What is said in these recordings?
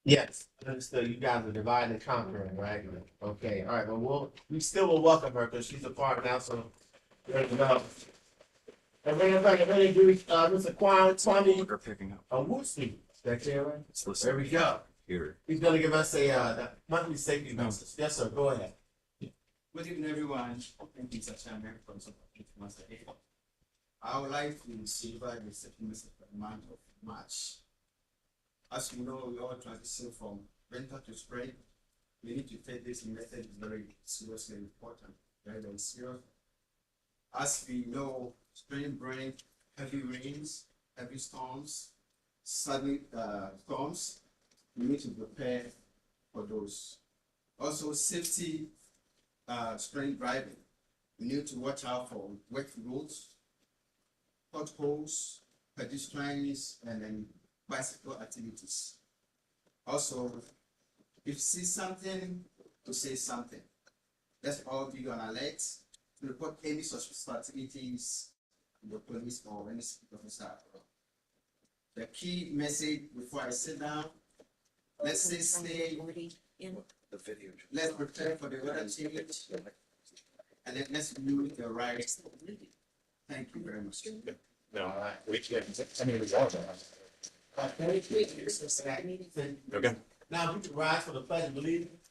Yes, understood. You guys are dividing and conquering, right? Okay, all right. Well, we still will welcome her because she's a part now. So there you go. And then if I can introduce Mr. Kwame Picking up. Owusu. That's it, right? It's listening. There we go. Here. He's gonna give us a monthly safety message. Yes, sir. Go ahead. Good evening, everyone. Thank you, Mr. Chairman, for supporting once again. I would like to silver the second message for the month of March. As you know, we all transition from winter to spring. We need to take this method very seriously important, very, very serious. As we know, spring brings heavy rains, heavy storms, sudden storms. We need to prepare for those. Also, safety spring driving. We need to watch out for wet roads, potholes, pedestrians, and then bicycle activities. Also, if you see something, to say something. Let's all be on alert to report any suspicious activities to the police or any security officer. The key message before I sit down, let's say stay, The video. let's prepare for the weather change, and then let's do the right. Thank you very much. No, we can't. I mean, we are. Okay. Now we can rise for the pledge of allegiance.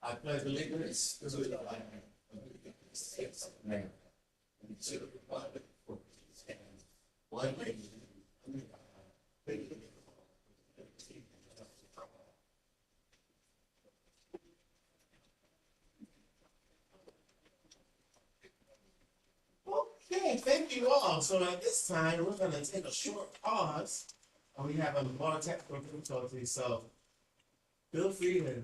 I pledge allegiance to the flag of the United States of America and to the republic for which it stands, one nation, under God, indivisible, with liberty and justice for all. Okay, thank you all. So at this time, we're gonna take a short pause. We have a lot of technical difficulties, so feel free to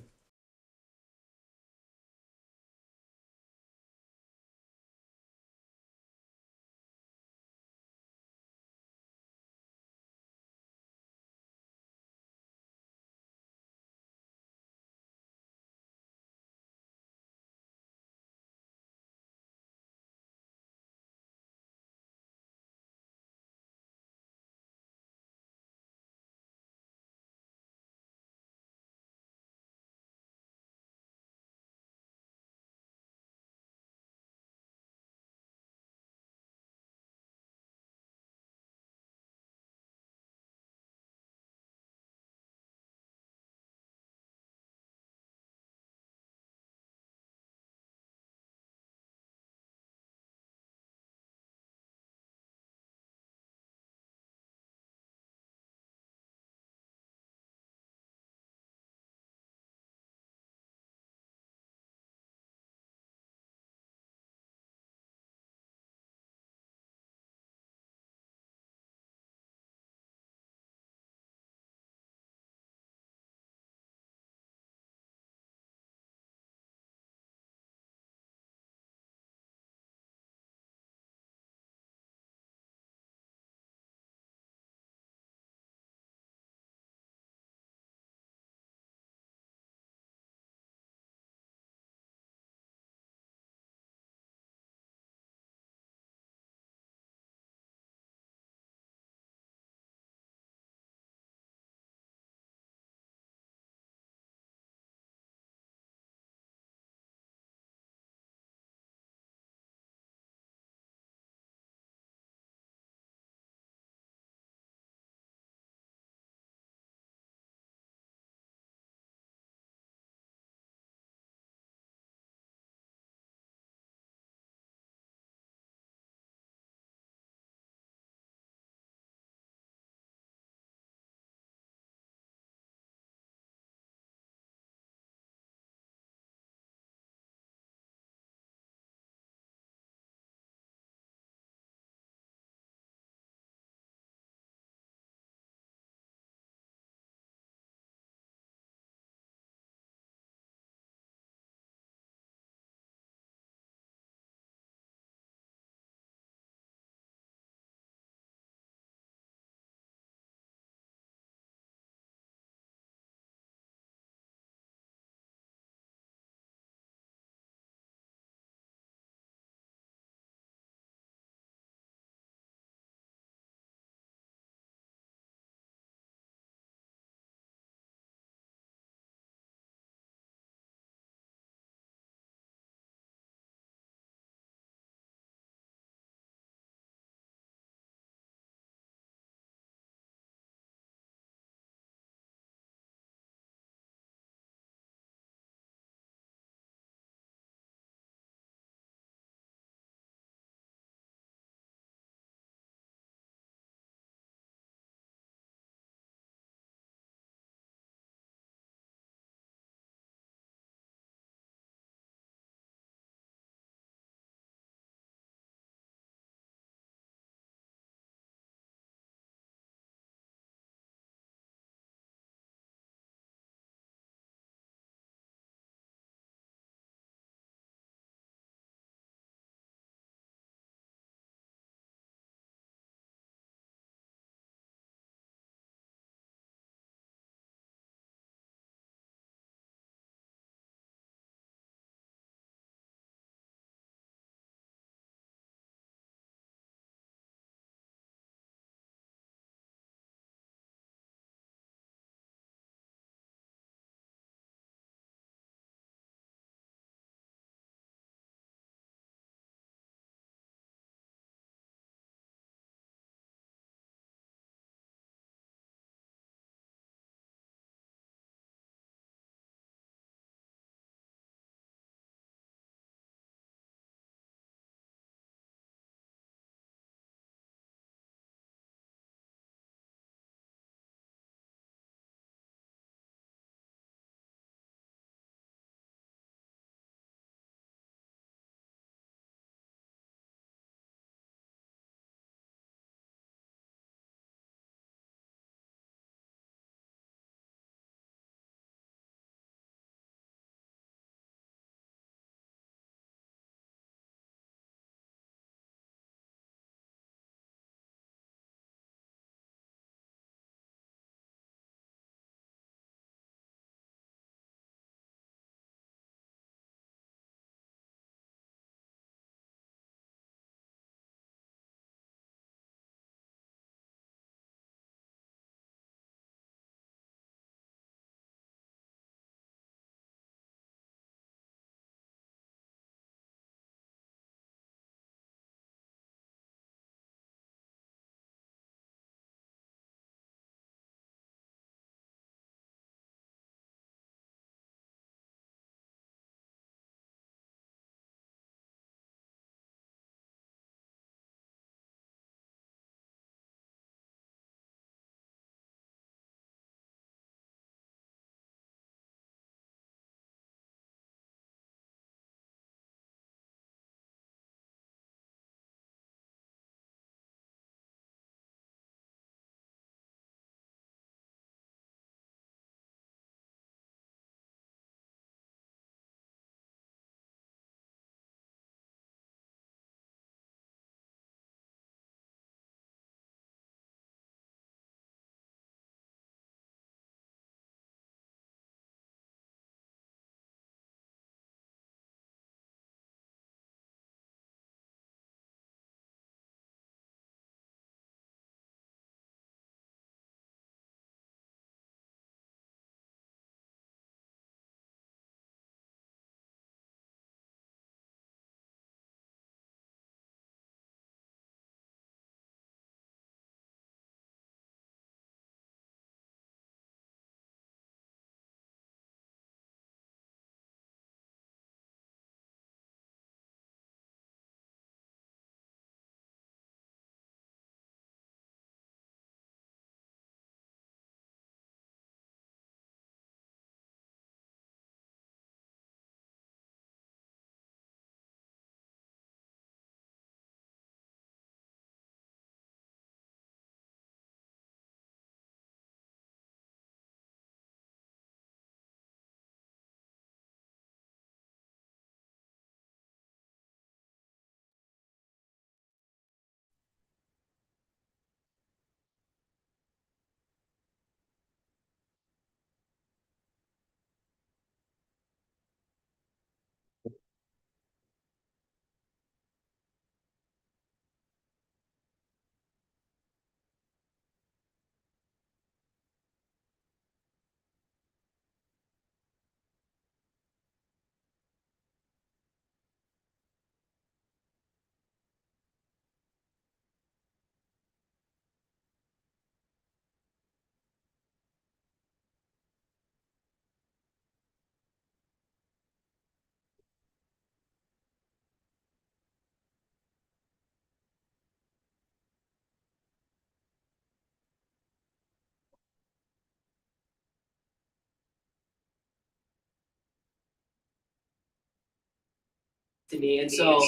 to me. And so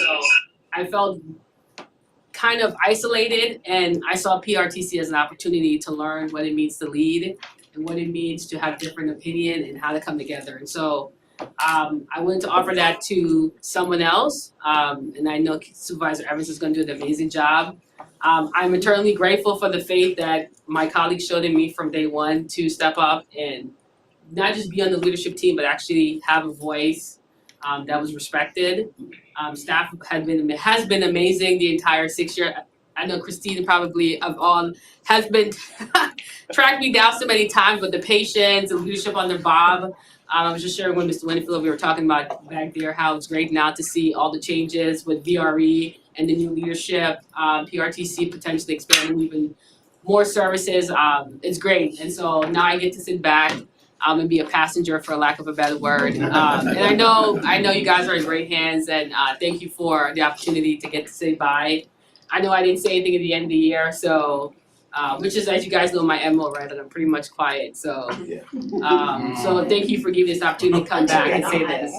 I felt kind of isolated, and I saw PRTC as an opportunity to learn what it means to lead and what it means to have different opinion and how to come together. And so I wanted to offer that to someone else, and I know Supervisor Evans is going to do an amazing job. I'm eternally grateful for the faith that my colleagues showed in me from day one to step up and not just be on the leadership team, but actually have a voice that was respected. Staff has been amazing the entire 6 year. I know Christine probably of all has been tracked me down so many times, but the patience and leadership under Bob. I was just sharing with Mr. Winfield, we were talking about back there how it's great now to see all the changes with VRE and the new leadership, PRTC potentially expanding even more services. It's great, and so now I get to sit back and be a passenger, for lack of a better word. And I know you guys are in great hands, and thank you for the opportunity to get to say bye. I know I didn't say anything at the end of the year, so which is, as you guys know, my MO, right? And I'm pretty much quiet. So, so thank you for giving this opportunity to come back and say this.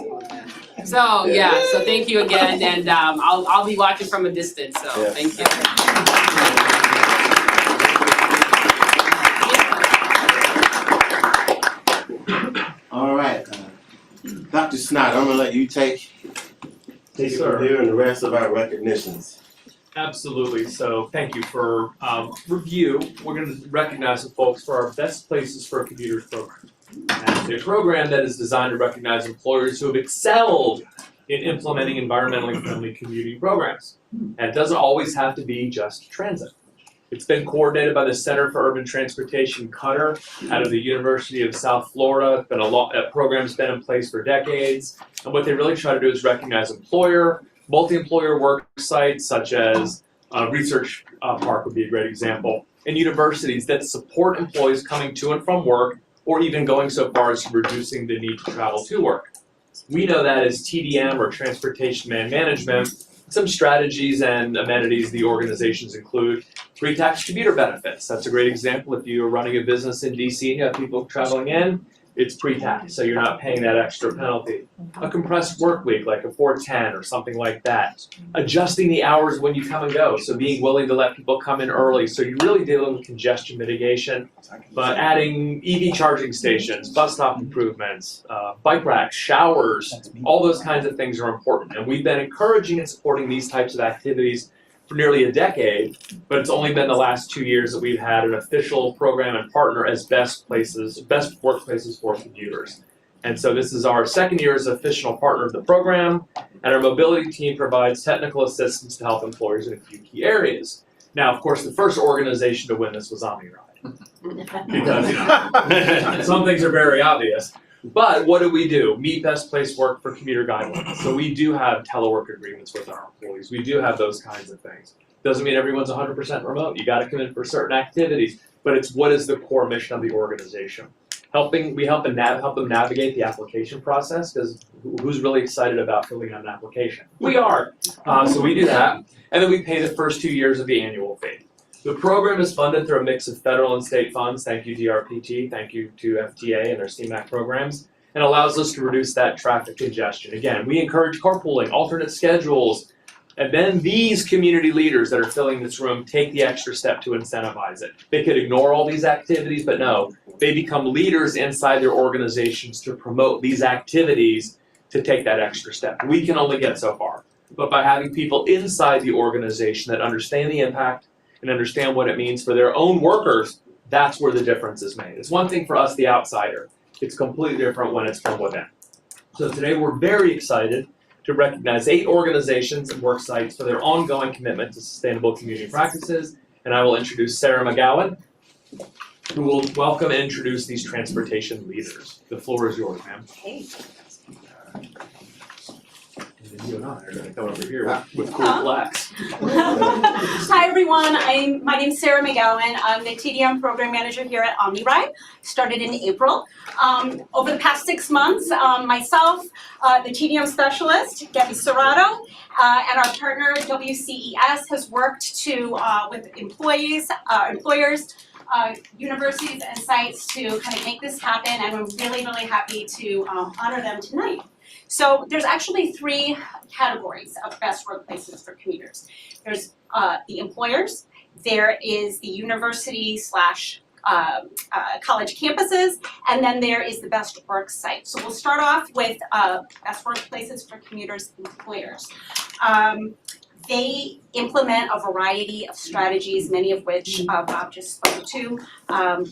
So yeah, so thank you again, and I'll be watching from a distance. So thank you. All right, Dr. Snott, I'm gonna let you take it from here and the rest of our recognitions. Absolutely. So thank you for review. We're going to recognize some folks for our Best Places for Commuters program. And it's a program that is designed to recognize employers who have excelled in implementing environmentally friendly commuting programs. And it doesn't always have to be just transit. It's been coordinated by the Center for Urban Transportation, Cutter, out of the University of South Florida. It's been a program's been in place for decades. And what they really try to do is recognize multi-employer work sites such as Research Park would be a great example, and universities that support employees coming to and from work, or even going so far as reducing the need to travel to work. We know that as TDM, or Transportation Demand Management. Some strategies and amenities the organizations include pre-tax commuter benefits. That's a great example. If you are running a business in DC and you have people traveling in, it's pre-tax, so you're not paying that extra penalty. A compressed work week, like a 410 or something like that. Adjusting the hours when you come and go, so being willing to let people come in early, so you're really dealing with congestion mitigation. But adding EV charging stations, bus stop improvements, bike racks, showers, all those kinds of things are important. And we've been encouraging and supporting these types of activities for nearly a decade, but it's only been the last 2 years that we've had an official program and partner as best workplaces for commuters. And so this is our second year as official partner of the program, and our mobility team provides technical assistance to help employers in a few key areas. Now, of course, the first organization to win this was OmniRide, because some things are very obvious. But what do? Meet best place work for commuter guidelines. So we do have telework agreements with our employees. We do have those kinds of things. Doesn't mean everyone's 100% remote. You got to come in for certain activities, but it's what is the core mission of the organization. We help them navigate the application process, because who's really excited about filling out an application? We are. So we do that, and then we pay the first 2 years of the annual fee. The program is funded through a mix of federal and state funds. Thank you, DRPT. Thank you to FTA and their CMAQ programs. And allows us to reduce that traffic congestion. Again, we encourage carpooling, alternate schedules, and then these community leaders that are filling this room take the extra step to incentivize it. They could ignore all these activities, but no, they become leaders inside their organizations to promote these activities to take that extra step. We can only get so far. But by having people inside the organization that understand the impact and understand what it means for their own workers, that's where the difference is made. It's one thing for us, the outsider. It's completely different when it's from within. So today we're very excited to recognize 8 organizations and work sites for their ongoing commitment to sustainable community practices. And I will introduce Sarah McGowan, who will welcome and introduce these transportation leaders. The floor is yours, ma'am. Hey. And then you and I are going to come over here with cool flags. Hi everyone, my name is Sarah McGowan. I'm the TDM program manager here at OmniRide. Started in April. Over the past 6 months, myself, the TDM specialist, Gabby Serrato, and our partner WCES has worked with employers, universities and sites to kind of make this happen, and I'm really, really happy to honor them tonight. So there's actually 3 categories of best workplaces for commuters. There's the employers, there is the university slash college campuses, and then there is the best work site. So we'll start off with best workplaces for commuters, employers. They implement a variety of strategies, many of which Bob just spoke to,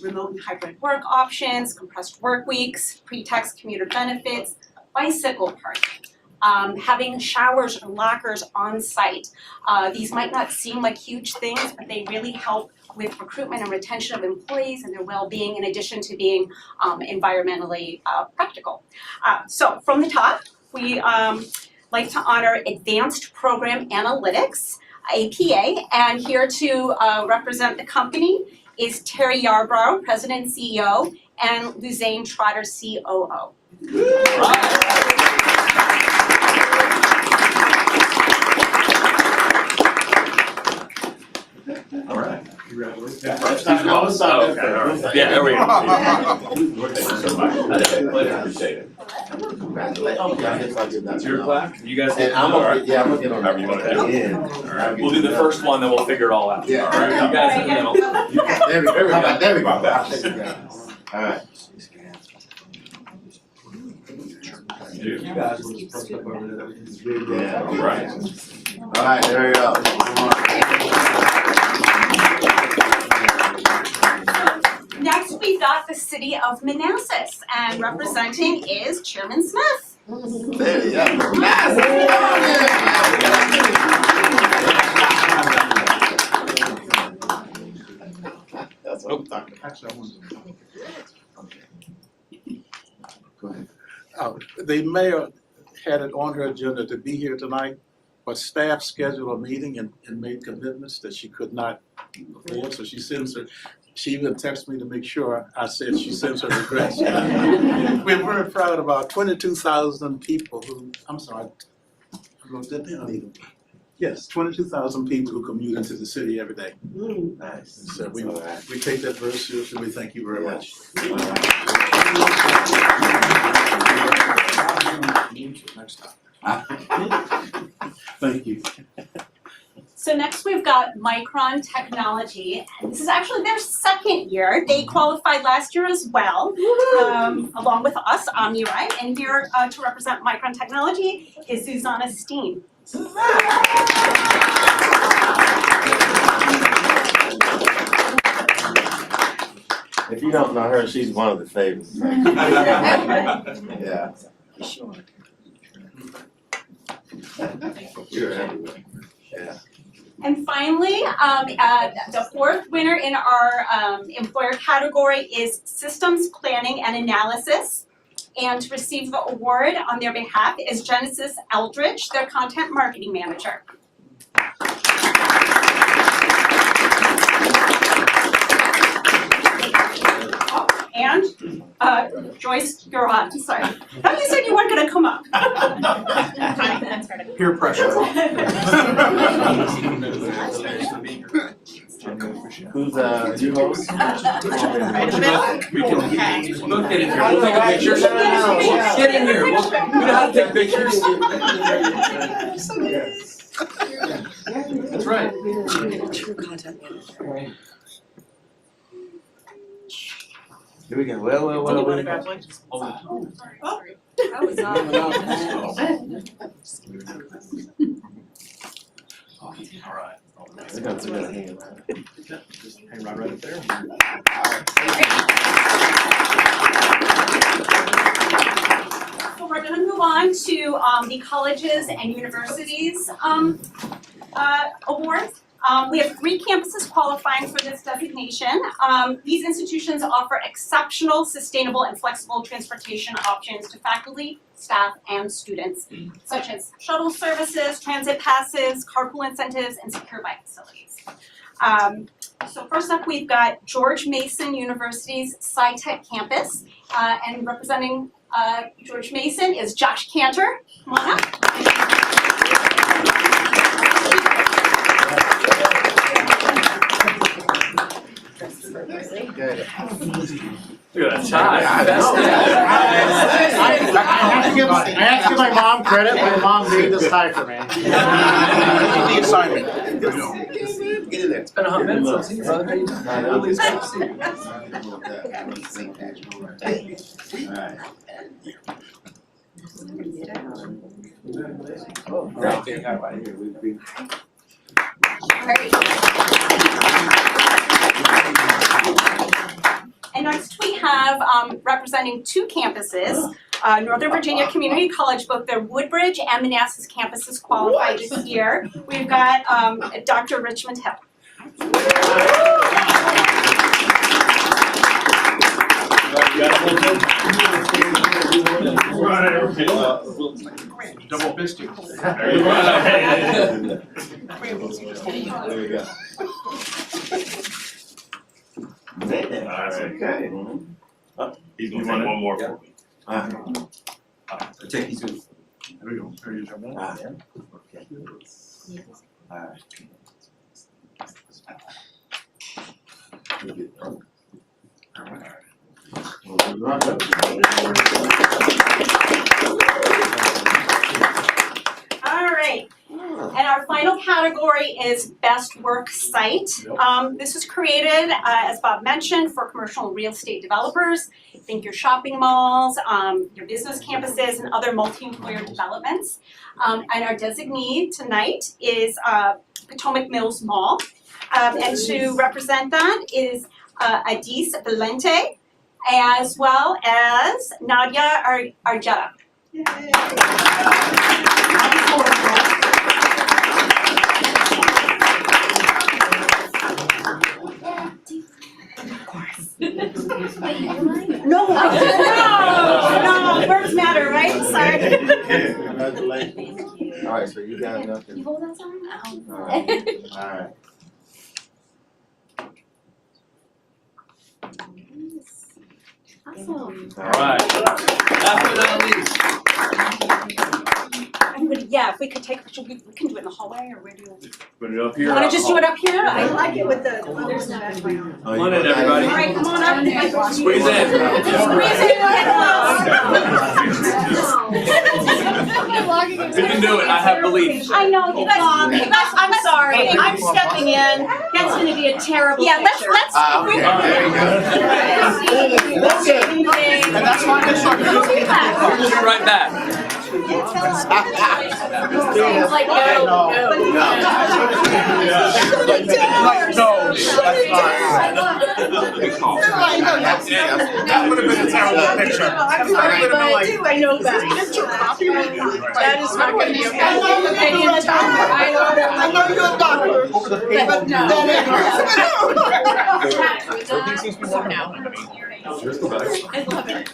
remote and hybrid work options, compressed work weeks, pre-tax commuter benefits, bicycle parking, having showers or lockers on site. These might not seem like huge things, but they really help with recruitment and retention of employees and their well-being, in addition to being environmentally practical. So from the top, we like to honor Advanced Program Analytics, APA, and here to represent the company is Terry Yarbrough, President and CEO, and Luzane Trotter, COO. All right. Congratulations. Yeah. First time on the Oh, okay, all right. Yeah, there we go. Appreciate it. Okay, I guess I'll give that It's your to plaque. You guys And get I'm all gonna, right. yeah, I'm gonna get on However you that wanna do it. again. All right. We'll do the first one, then we'll figure it all out. Yeah. All right. You guys in the middle. There we go. How about, there we go. I'll take it down. All right. You guys will just post up over there that we can just read. Yeah. All right. All right, there we go. Next, we've got the city of Manassas, and representing is Chairman Smith. There you go. That's what I'm talking about. Actually, I wanted to. Go ahead. The mayor had it on her agenda to be here tonight, but staff scheduled a meeting and made commitments that she could not afford, so she even texted me to make sure I said she sends her regrets. We're very proud of our 22,000 people who, I'm sorry, I wrote that down even. Yes, 22,000 people who commute into the city every day. Nice. So we All right. take that very seriously, we thank you very much. All right. Next time. Thank you. So next we've got Micron Technology, and this is actually their 2nd year. They qualified last year as well, along with us, OmniRide, and here to represent Micron Technology is Susanna Steen. If you don't know her, she's one of the favorites. Yeah. You're everywhere. Yeah. And finally, the 4th winner in our employer category is Systems Planning and Analysis. And to receive the award on their behalf is Genesis Eldridge, their Content Marketing Manager. And Joyce, you're on, sorry. Oh, you said you weren't gonna come up. Peer pressure. Who's your host? We can both get in here. We'll take a picture. Get in here. We know how to take pictures. That's right. True content manager. Here we go. Well. Congratulations. I was not. All right. We're gonna hang it right. Just hang right up there. So we're gonna move on to the colleges and universities awards. We have 3 campuses qualifying for this designation. These institutions offer exceptional, sustainable, and flexible transportation options to faculty, staff, and students, such as shuttle services, transit passes, carpool incentives, and secure bike facilities. So first up, we've got George Mason University's SciTech campus, and representing George Mason is Josh Cantor. Come on up. Good. Look at that tie. I have to get my credit, my mom made this tie for me. The assignment. Get in there. It's been a hot minute since you, brother. Always good to see you. And next we have representing two campuses, Northern Virginia Community College, both their Woodbridge and Manassas campuses qualified this year. We've got Dr. Richmond Hill. Double fisting. There you go. There you go. Okay. He's gonna take one more for me. Take these two. There we go. There you go. Okay. Alright. All right. And our final category is Best Work Site. This was created, as Bob mentioned, for commercial and real estate developers. Think your shopping malls, your business campuses, and other multi-employer developments. And our designee tonight is Potomac Mills Mall. And to represent that is Adis Valente, as well as Nadia Arjeta. No, words matter, right? Sorry. Congratulations. Alright, so you got nothing. You hold that sign? Alright. Awesome. Alright. Last but not least. Everybody, yeah, if we could take a picture, we can do it in the hallway, or where do you? Put it up here. You wanna just do it up here? I like it with the. Oh, Come on in, everybody. All right, come on up. Squeeze in. Squeeze in, We can do it, I have belief. I know, you guys, I'm sorry, I'm stepping in. That's gonna be a terrible picture. Yeah, let's. Okay, there you go. That's it. And that's why I started. We'll be right back. Seems like no. That would have been a terrible picture. I know that. That is not gonna be okay. I know you're a doctor. Over the paper. I love it.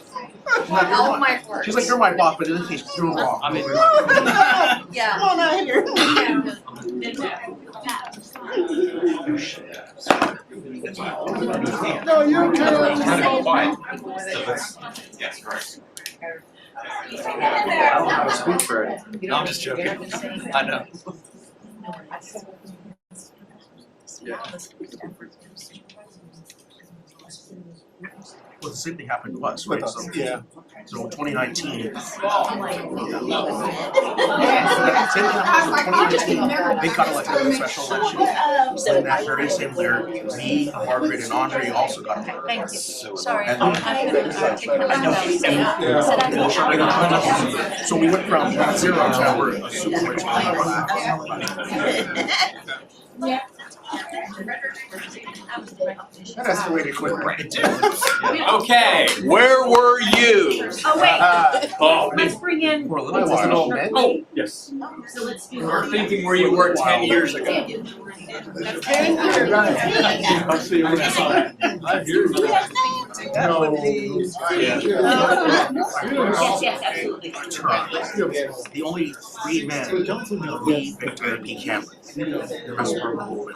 All my work. She's like, you're my boss, but in this case, you're wrong. I mean, Yeah. Come on out here. No, you're Quiet. So that's, yes, correct. I don't have a speech for it. No, I'm just joking. I know. Well, the same thing happened to us, right? So, yeah. So in 2019. They got elected in a special election. So in that very same year, me, Margaret, and Andre also got elected. Thank you. Sorry. And so we went from 0 to now we're a super rich. That escalated quick, right? Okay, where were you? Oh, wait, Oh, let's bring in. For a little while. oh, yes. So let's do. We're thinking where you were 10 years ago. I'll see you next time. I hear you. Yes, absolutely. The only 3 men leave Victor P. Cameron. The rest of them are moving.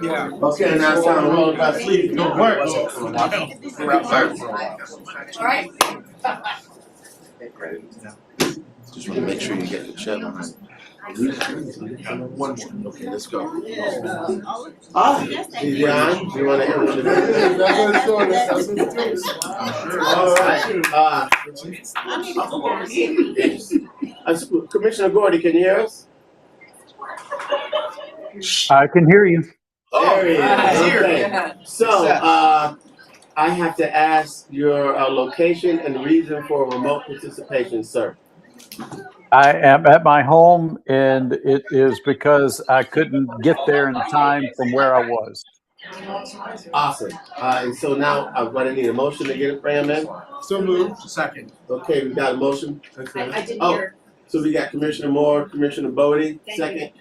Yeah. Okay, now it's time to roll about sleep. Go work. We're outside for a while. All right. Just want to make sure you get the check on it. One more. Okay, let's go. Vivian, do you want to introduce? That's what it's doing. That's what it's doing. All right. Commissioner Gordy, can you hear us? I can hear you. There he is. here. Okay. So, I have to ask your location and reason for remote participation, sir. I am at my home, and it is because I couldn't get there in time from where I was. Awesome. And so now I'm going to need a motion to get it for him in. So moved. Second. Okay, we got a motion. I didn't Oh, hear. so we got Commissioner Moore, Commissioner Bodie, second.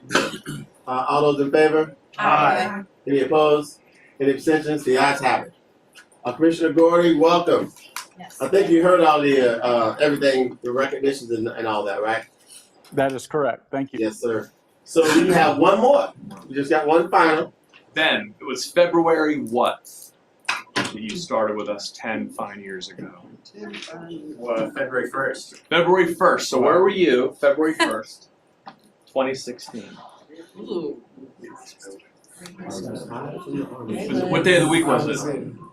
All those in favor? Aye. Any opposed? Any abstentions? The ayes have it. Commissioner Gordy, welcome. Yes. I think you heard all the everything, the recognitions and all that, right? That is correct. Thank you. Yes, sir. So we have one more. We just got one final. Ben, it was February what that you started with us 10 fine years ago? February 1st. February 1st. So where were you? February 1st, 2016. What day of the week was it?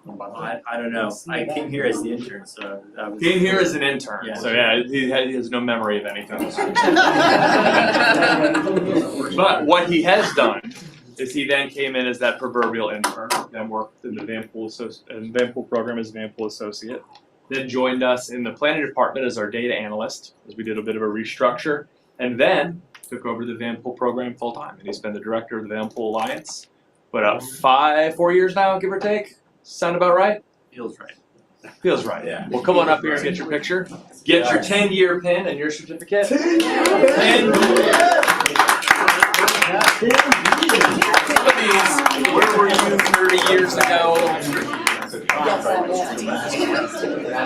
I don't know. I came here as the intern, so that was. Came here as an intern. Yeah. So yeah, he has no memory of anything. But what he has done is he then came in as that proverbial intern, then worked in the Vanpool program as a Vanpool associate, then joined us in the planning department as our data analyst, as we did a bit of a restructure, and then took over the Vanpool program full time. And he's been the director of the Vanpool Alliance, but 4 years now, give or take. Sound about right? Feels right. Feels right, yeah. Well, come on up here and get your picture. Get your 10-year pin and your certificate. Where were you 30 years ago? I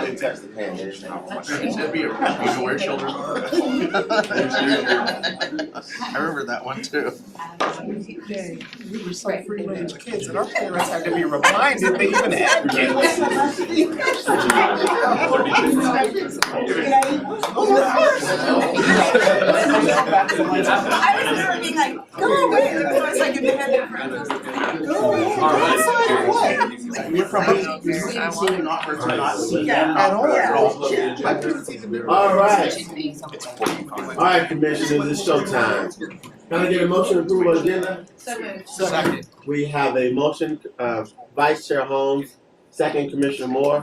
didn't touch the pen. I remember that one too. We were so free-range kids, and our parents had to be reminded they even had kids. I remember being like, go away. It was like if they had their friends. Go away. Go outside or what? You're from All right. All right, commissioners, it's showtime. Can I get a motion to approve our agenda? Second. We have a motion, Vice Chair Holmes, second Commissioner Moore.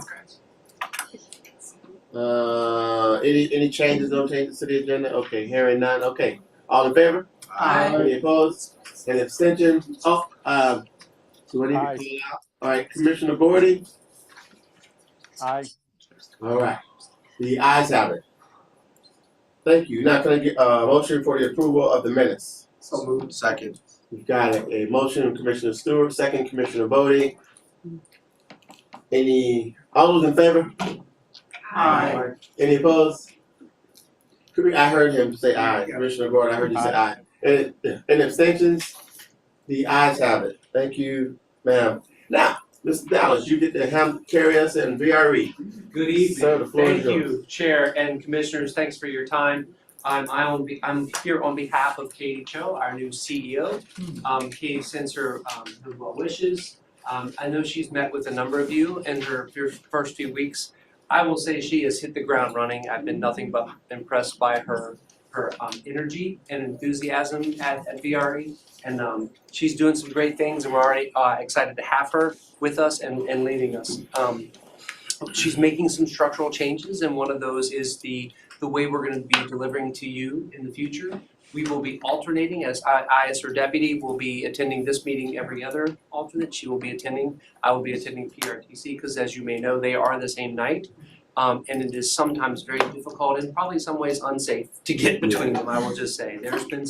Any changes, no changes to the agenda? Okay, hearing none, okay. All in favor? Aye. Any opposed? Any abstention? Do I need to Aye. call out? All right, Commissioner Gordy? Aye. All right, the ayes have it. Thank you. Now can I get a motion for the approval of the minutes? So moved. Second. We've got a motion from Commissioner Stewart, second Commissioner Bodie. All those in favor? Aye. Any opposed? I heard him say aye. Commissioner Gordon, I heard you say aye. Any abstentions? The ayes have it. Thank you, ma'am. Now, Mr. Dallas, you get to carry us in VRE. Good evening. Sir, the floor is Thank yours. you, Chair and Commissioners. Thanks for your time. I'm here on behalf of Katie Cho, our new CEO. Katie sends her well wishes. I know she's met with a number of you in her first few weeks. I will say she has hit the ground running. I've been nothing but impressed by her energy and enthusiasm at VRE. And she's doing some great things, and we're already excited to have her with us and leading us. She's making some structural changes, and one of those is the way we're going to be delivering to you in the future. We will be alternating, as I as her deputy will be attending this meeting every other alternate. She will be attending. I will be attending PRTC because, as you may know, they are the same night. And it is sometimes very difficult and probably some ways unsafe to get between them, I will just say. There's been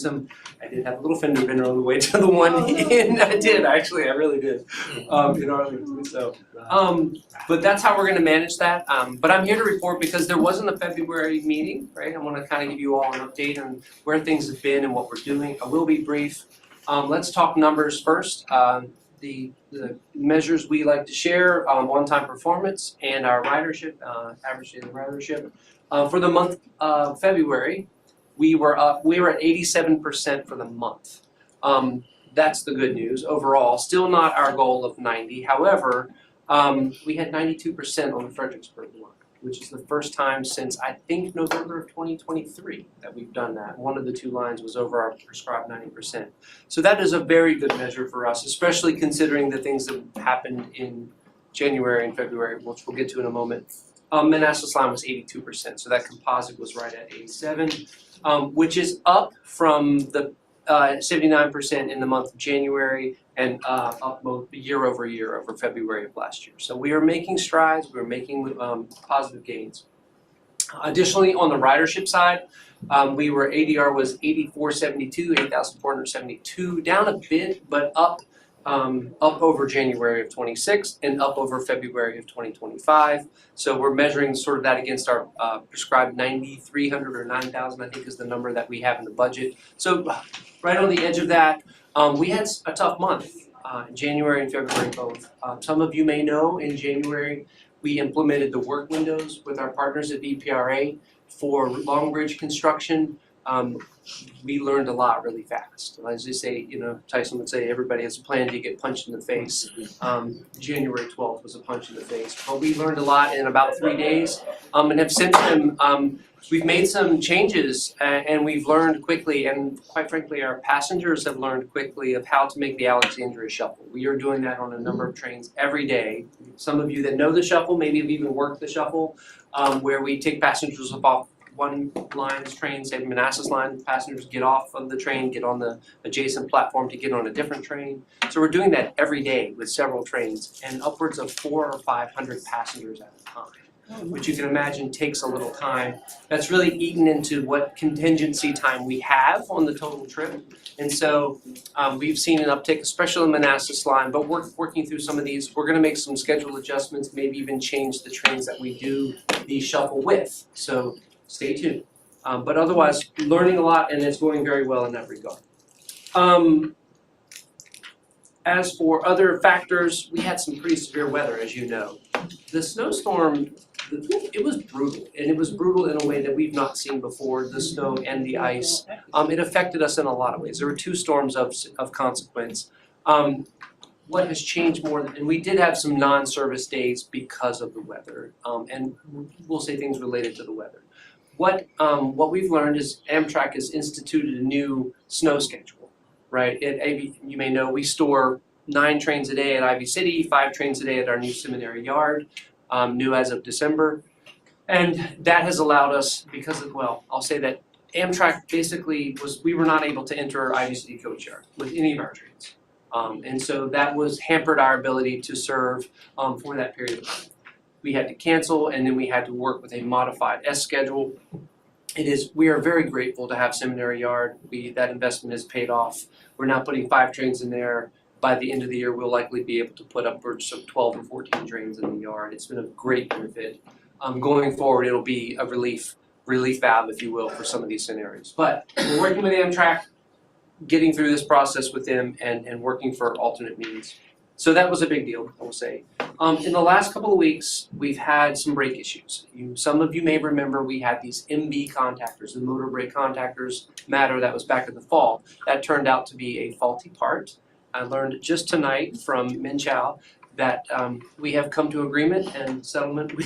I did have a little fender bender on the way to the one in, I really did, in Arlington, so. But that's how we're gonna manage that. But I'm here to report because there wasn't a February meeting, right? I wanna kind of give you all an update on where things have been and what we're doing. I will be brief. Let's talk numbers first. The measures we like to share, on-time performance and our ridership, average daily ridership. For the month of February, we were at 87% for the month. That's the good news overall. Still not our goal of 90. However, we had 92% on the Fredericksburg line, which is the first time since I think November of 2023 that we've done that. One of the two lines was over our prescribed 90%. So that is a very good measure for us, especially considering the things that happened in January and February, which we'll get to in a moment. Manassas line was 82%, so that composite was right at 87, which is up from the 79% in the month of January and up year over February of last year. So we are making strides, we're making positive gains. Additionally, on the ridership side, ADR was 8472, 8,472, down a bit, but up over January of 26 and up over February of 2025. So we're measuring sort of that against our prescribed 9,300 or 9,000, I think is the number that we have in the budget. So right on the edge of that, we had a tough month, January and February both. Some of you may know in January, we implemented the work windows with our partners at VPRA for Long Bridge construction. We learned a lot really fast. As they say, Tyson would say, everybody has a plan to get punched in the face. January 12th was a punch in the face. But we learned a lot in about 3 days and have since then, we've made some changes and we've learned quickly, and quite frankly, our passengers have learned quickly of how to make the Alexandria Shuffle. We are doing that on a number of trains every day. Some of you that know the Shuffle maybe have even worked the Shuffle, where we take passengers off one line's train, say Manassas line, passengers get off of the train, get on the adjacent platform to get on a different train. So we're doing that every day with several trains and upwards of 400 or 500 passengers at a time, which you can imagine takes a little time. That's really eaten into what contingency time we have on the total trip. And so we've seen an uptick, especially in the Manassas line, but we're working through some of these. We're gonna make some schedule adjustments, maybe even change the trains that we do the Shuffle with. So stay tuned. But otherwise, learning a lot, and it's going very well in that regard. As for other factors, we had some pretty severe weather, as you know. The snowstorm, it was brutal, and it was brutal in a way that we've not seen before, the snow and the ice. It affected us in a lot of ways. There were 2 storms of consequence. What has changed more, and we did have some non-service days because of the weather, and we'll say things related to the weather. What we've learned is Amtrak has instituted a new snow schedule, right? You may know we store 9 trains a day at Ivy City, 5 trains a day at our new Seminary Yard, new as of December. And that has allowed us, because of, I'll say that Amtrak basically we were not able to enter Ivy City Coach Yard with any of our trains. And so that was hampered our ability to serve for that period of time. We had to cancel, and then we had to work with a modified S schedule. We are very grateful to have Seminary Yard. That investment has paid off. We're now putting 5 trains in there. By the end of the year, we'll likely be able to put upwards of 12 or 14 trains in the yard. It's been a great benefit. Going forward, it'll be a relief valve, if you will, for some of these scenarios. But we're working with Amtrak, getting through this process with them, and working for alternate means. So that was a big deal, I will say. In the last couple of weeks, we've had some brake issues. Some of you may remember we had these MB contactors, the motor brake contactors matter that was back in the fall. That turned out to be a faulty part. I learned just tonight from Min Chow that we have come to agreement and settlement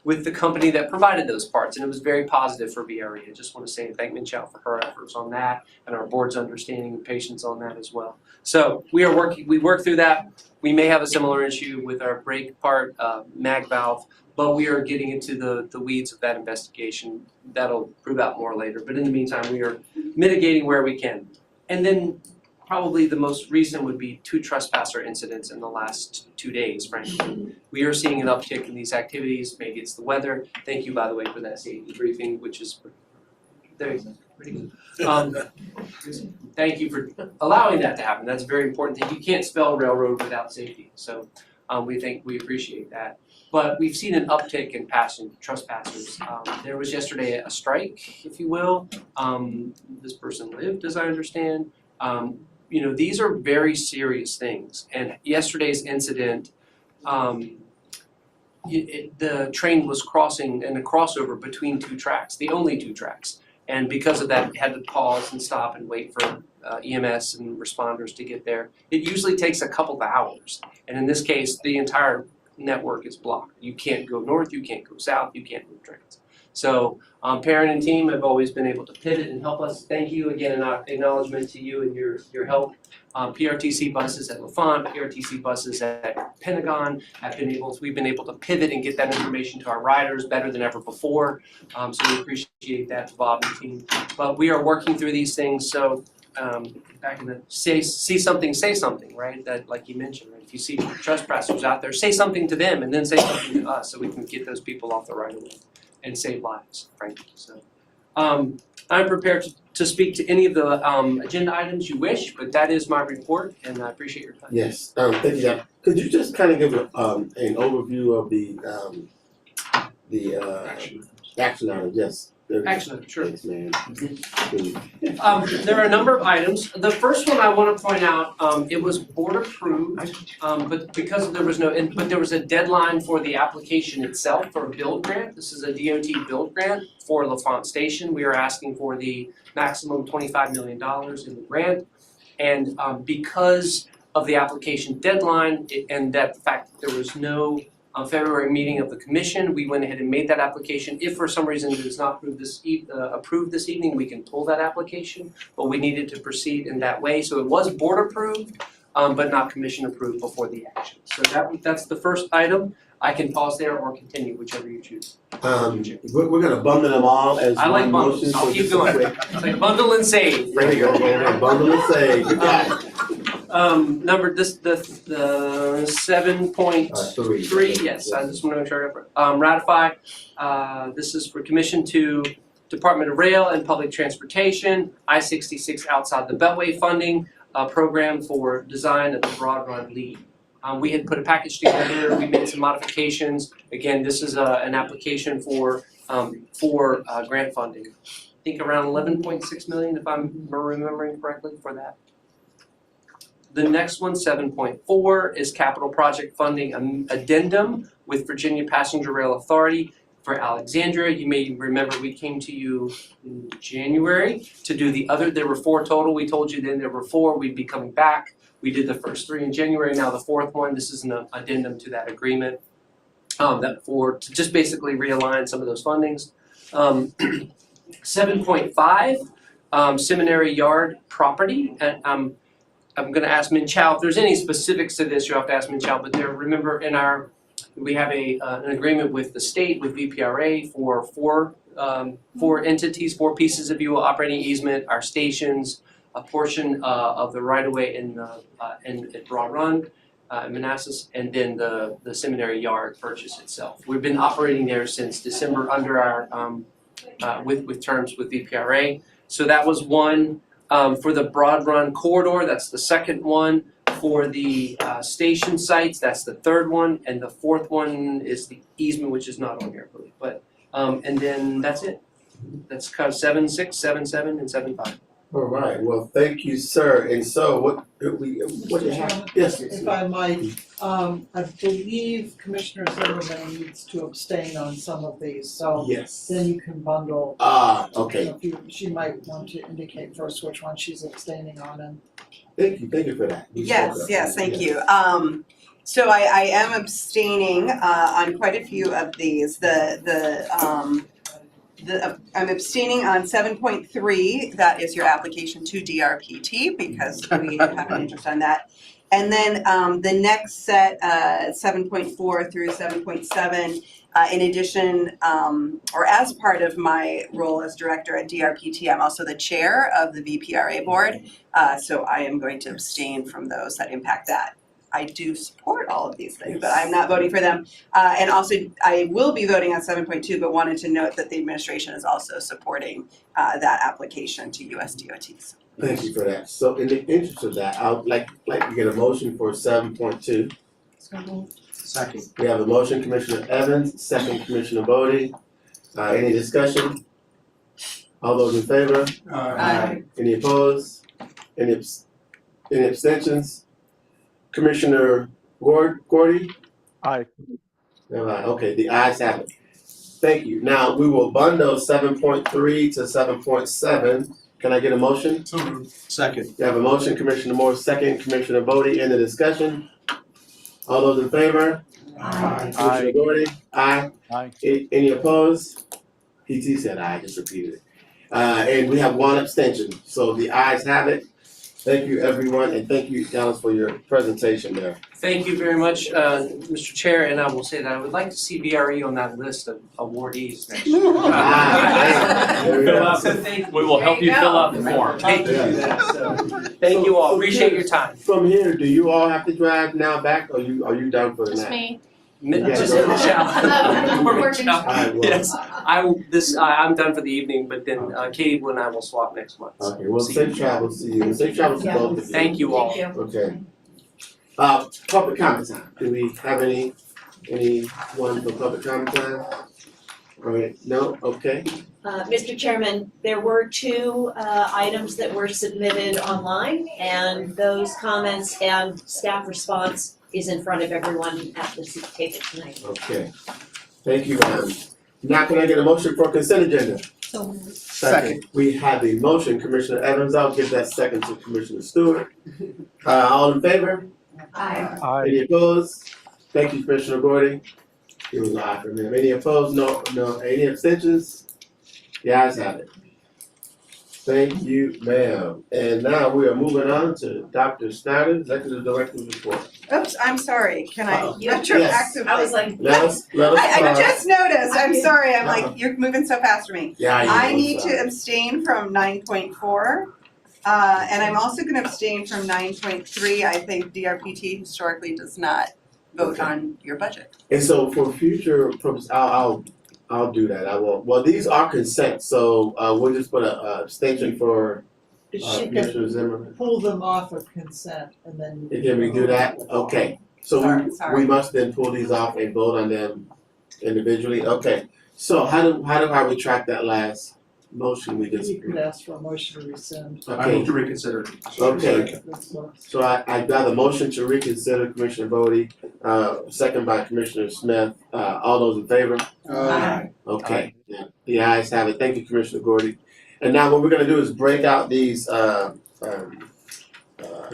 with the company that provided those parts, and it was very positive for VRE. I just want to say thank Min Chow for her efforts on that and our board's understanding and patience on that as well. So we worked through that. We may have a similar issue with our brake part, mag valve, but we are getting into the weeds of that investigation. That'll prove out more later. But in the meantime, we are mitigating where we can. And then probably the most recent would be 2 trespasser incidents in the last 2 days, frankly. We are seeing an uptick in these activities. Maybe it's the weather. Thank you, by the way, for that safety briefing, which is there you go. Pretty good. Thank you for allowing that to happen. That's a very important thing. You can't spell railroad without safety. So we appreciate that. But we've seen an uptick in trespassers. There was yesterday a strike, if you will. This person lived, as I understand. These are very serious things. And yesterday's incident, the train was crossing in a crossover between 2 tracks, the only 2 tracks. And because of that, we had to pause and stop and wait for EMS and responders to get there. It usually takes a couple of hours. And in this case, the entire network is blocked. You can't go north, you can't go south, you can't move trains. So parent and team have always been able to pivot and help us. Thank you again, and acknowledgement to you and your help. PRTC buses at LaFont, PRTC buses at Pentagon we've been able to pivot and get that information to our riders better than ever before. So we appreciate that to Bob and team. But we are working through these things, so back in the see something, say something, right? That, like you mentioned, right? If you see trespassers out there, say something to them and then say something to us so we can get those people off the right of way and save lives, frankly. So I'm prepared to speak to any of the agenda items you wish, but that is my report, and I appreciate your time. Yes, thank you, Doc. Could you just kind of give an overview of the action item? Yes. Action item, sure. Thanks, man. There are a number of items. The first one I want to point out, it was board approved, but because there was there was a deadline for the application itself for a build grant. This is a DOT build grant for LaFont Station. We are asking for the maximum $25 million in the grant. And because of the application deadline and that the fact that there was no February meeting of the commission, we went ahead and made that application. If for some reason it is not approved this evening, we can pull that application, but we needed to proceed in that way. So it was board approved, but not commission approved before the action. So that's the first item. I can pause there or continue, whichever you choose. We're gonna bundle them all as I like one bundles. motion. I'll so keep just going. quick. It's like bundle and save. There you go, bundle and save. You got it. The 7.3, yes, I just want to make sure I got it. Ratify, this is for commission to Department of Rail and Public Transportation, I-66 outside the Beltway funding program for design of the Broad Run lead. We had put a package together, we made some modifications. Again, this is an application for grant funding. I think around 11.6 million, if I'm remembering correctly, for that. The next one, 7.4, is capital project funding addendum with Virginia Passenger Rail Authority for Alexandria. You may remember we came to you in January to do there were 4 total. We told you then there were 4, we'd be coming back. We did the first 3 in January, now the 4th one. This is an addendum to that agreement to just basically realign some of those fundings. 7.5, Seminary Yard property. And, I'm going to ask Min Chow if there's any specifics to this. You'll have to ask Min Chow. But remember, we have an agreement with the state with VPRA for 4 entities, 4 pieces of UO operating easement, our stations, a portion of the right of way in Broad Run, Manassas, and then the Seminary Yard purchase itself. We've been operating there since December under our with terms with VPRA. So that was one. For the Broad Run corridor, that's the second one. For the station sites, that's the third one, and the 4th one is the easement, which is not on here, I believe. But and then that's it. That's kind of 7.6, 7.7, and 7.5. All right. Well, thank you, sir. And so, what do you have? Yes. If I might, I believe Commissioner Zimmerman needs to abstain on some of these, so Yes. then you can bundle. Okay. She might want to indicate first which one she's abstaining on, and Thank you for that. Yes, thank you. So I am abstaining on quite a few of these. I'm abstaining on 7.3, that is your application to DRPT, because we have an interest on that. And then the next set, 7.4 through 7.7, in addition, or as part of my role as director at DRPT, I'm also the chair of the VPRA board. So I am going to abstain from those that impact that. I do support all of these things, but I'm not voting for them. And also, I will be voting on 7.2, but wanted to note that the administration is also supporting that application to USDOTs. Thank you for that. So, in the interest of that, I would like to get a motion for 7.2. Second. We have a motion, Commissioner Evans, second, Commissioner Bodie. Any discussion? All those in favor? Aye. Any opposed? Any abstentions? Commissioner Gordy? Aye. Okay, the ayes have it. thank you. Now, we will bundle 7.3 to 7.7. Can I get a motion? Second. You have a motion, Commissioner Moore, second, Commissioner Bodie, in the discussion. All those in favor? Aye. Commissioner Gordy? Aye. Aye. Any opposed? PT said aye, just repeated it. And we have one abstention, so the ayes have it. Thank you, everyone, and thank you, Dallas, for your presentation there. Thank you very much, Mr. Chair, and I will say that I would like to see BRE on that list of awardees next year. There we Fill go. out the- We will help you fill out the form. Thank you, so, thank you all, appreciate your time. From here, do you all have to drive now back, or are you done for the night? me. Just Yeah. Michelle. We're working. All right, well, Yes, I'm done for the evening, but then Katie and I will swap next month. So Okay, well, see safe you. travels to you, safe travels to both of you. Thank you all. Okay. Public comment time, do we have anyone for public comment time? All right, no, okay, Mr. Chairman, there were two items that were submitted online, and those comments and staff response is in front of everyone at the table tonight. okay. Thank you, ma'am. Now can I get a motion for consent agenda? Second. We have a motion, Commissioner Evans, I'll give that second to Commissioner Stewart. All in favor? Aye. Any opposed? Thank you, Commissioner Gordy. It was an aye for me. Any opposed? No, any abstentions? The ayes have it. Thank you, ma'am. And now we are moving on to Dr. Snyder, Executive Director's report. Oops, I'm sorry, can I Yes. retroactively? I was like, Let us I pause. just noticed, I'm sorry, I'm like, you're moving so fast for me. Yeah, you I know, need so- to abstain from 9.4. And I'm also gonna abstain from 9.3. I think DRPT historically does not vote on your budget. And so for future purpose, I'll do that. I will. Well, these are consent, so we'll just put a abstention for She can Commissioner Zimmerman. pull them off of consent and then. Can we do that? Okay. So Sorry. we must then pull these off and vote on them individually. Okay. So how do I retract that last motion we just? You could ask for a motion to rescind. Okay. to reconsider. Okay. That's what- So I got a motion to reconsider, Commissioner Bodie, second by Commissioner Smith. All those in favor? Aye. Okay, yeah, the ayes have it. Thank you, Commissioner Gordy. And now what we're gonna do is break out these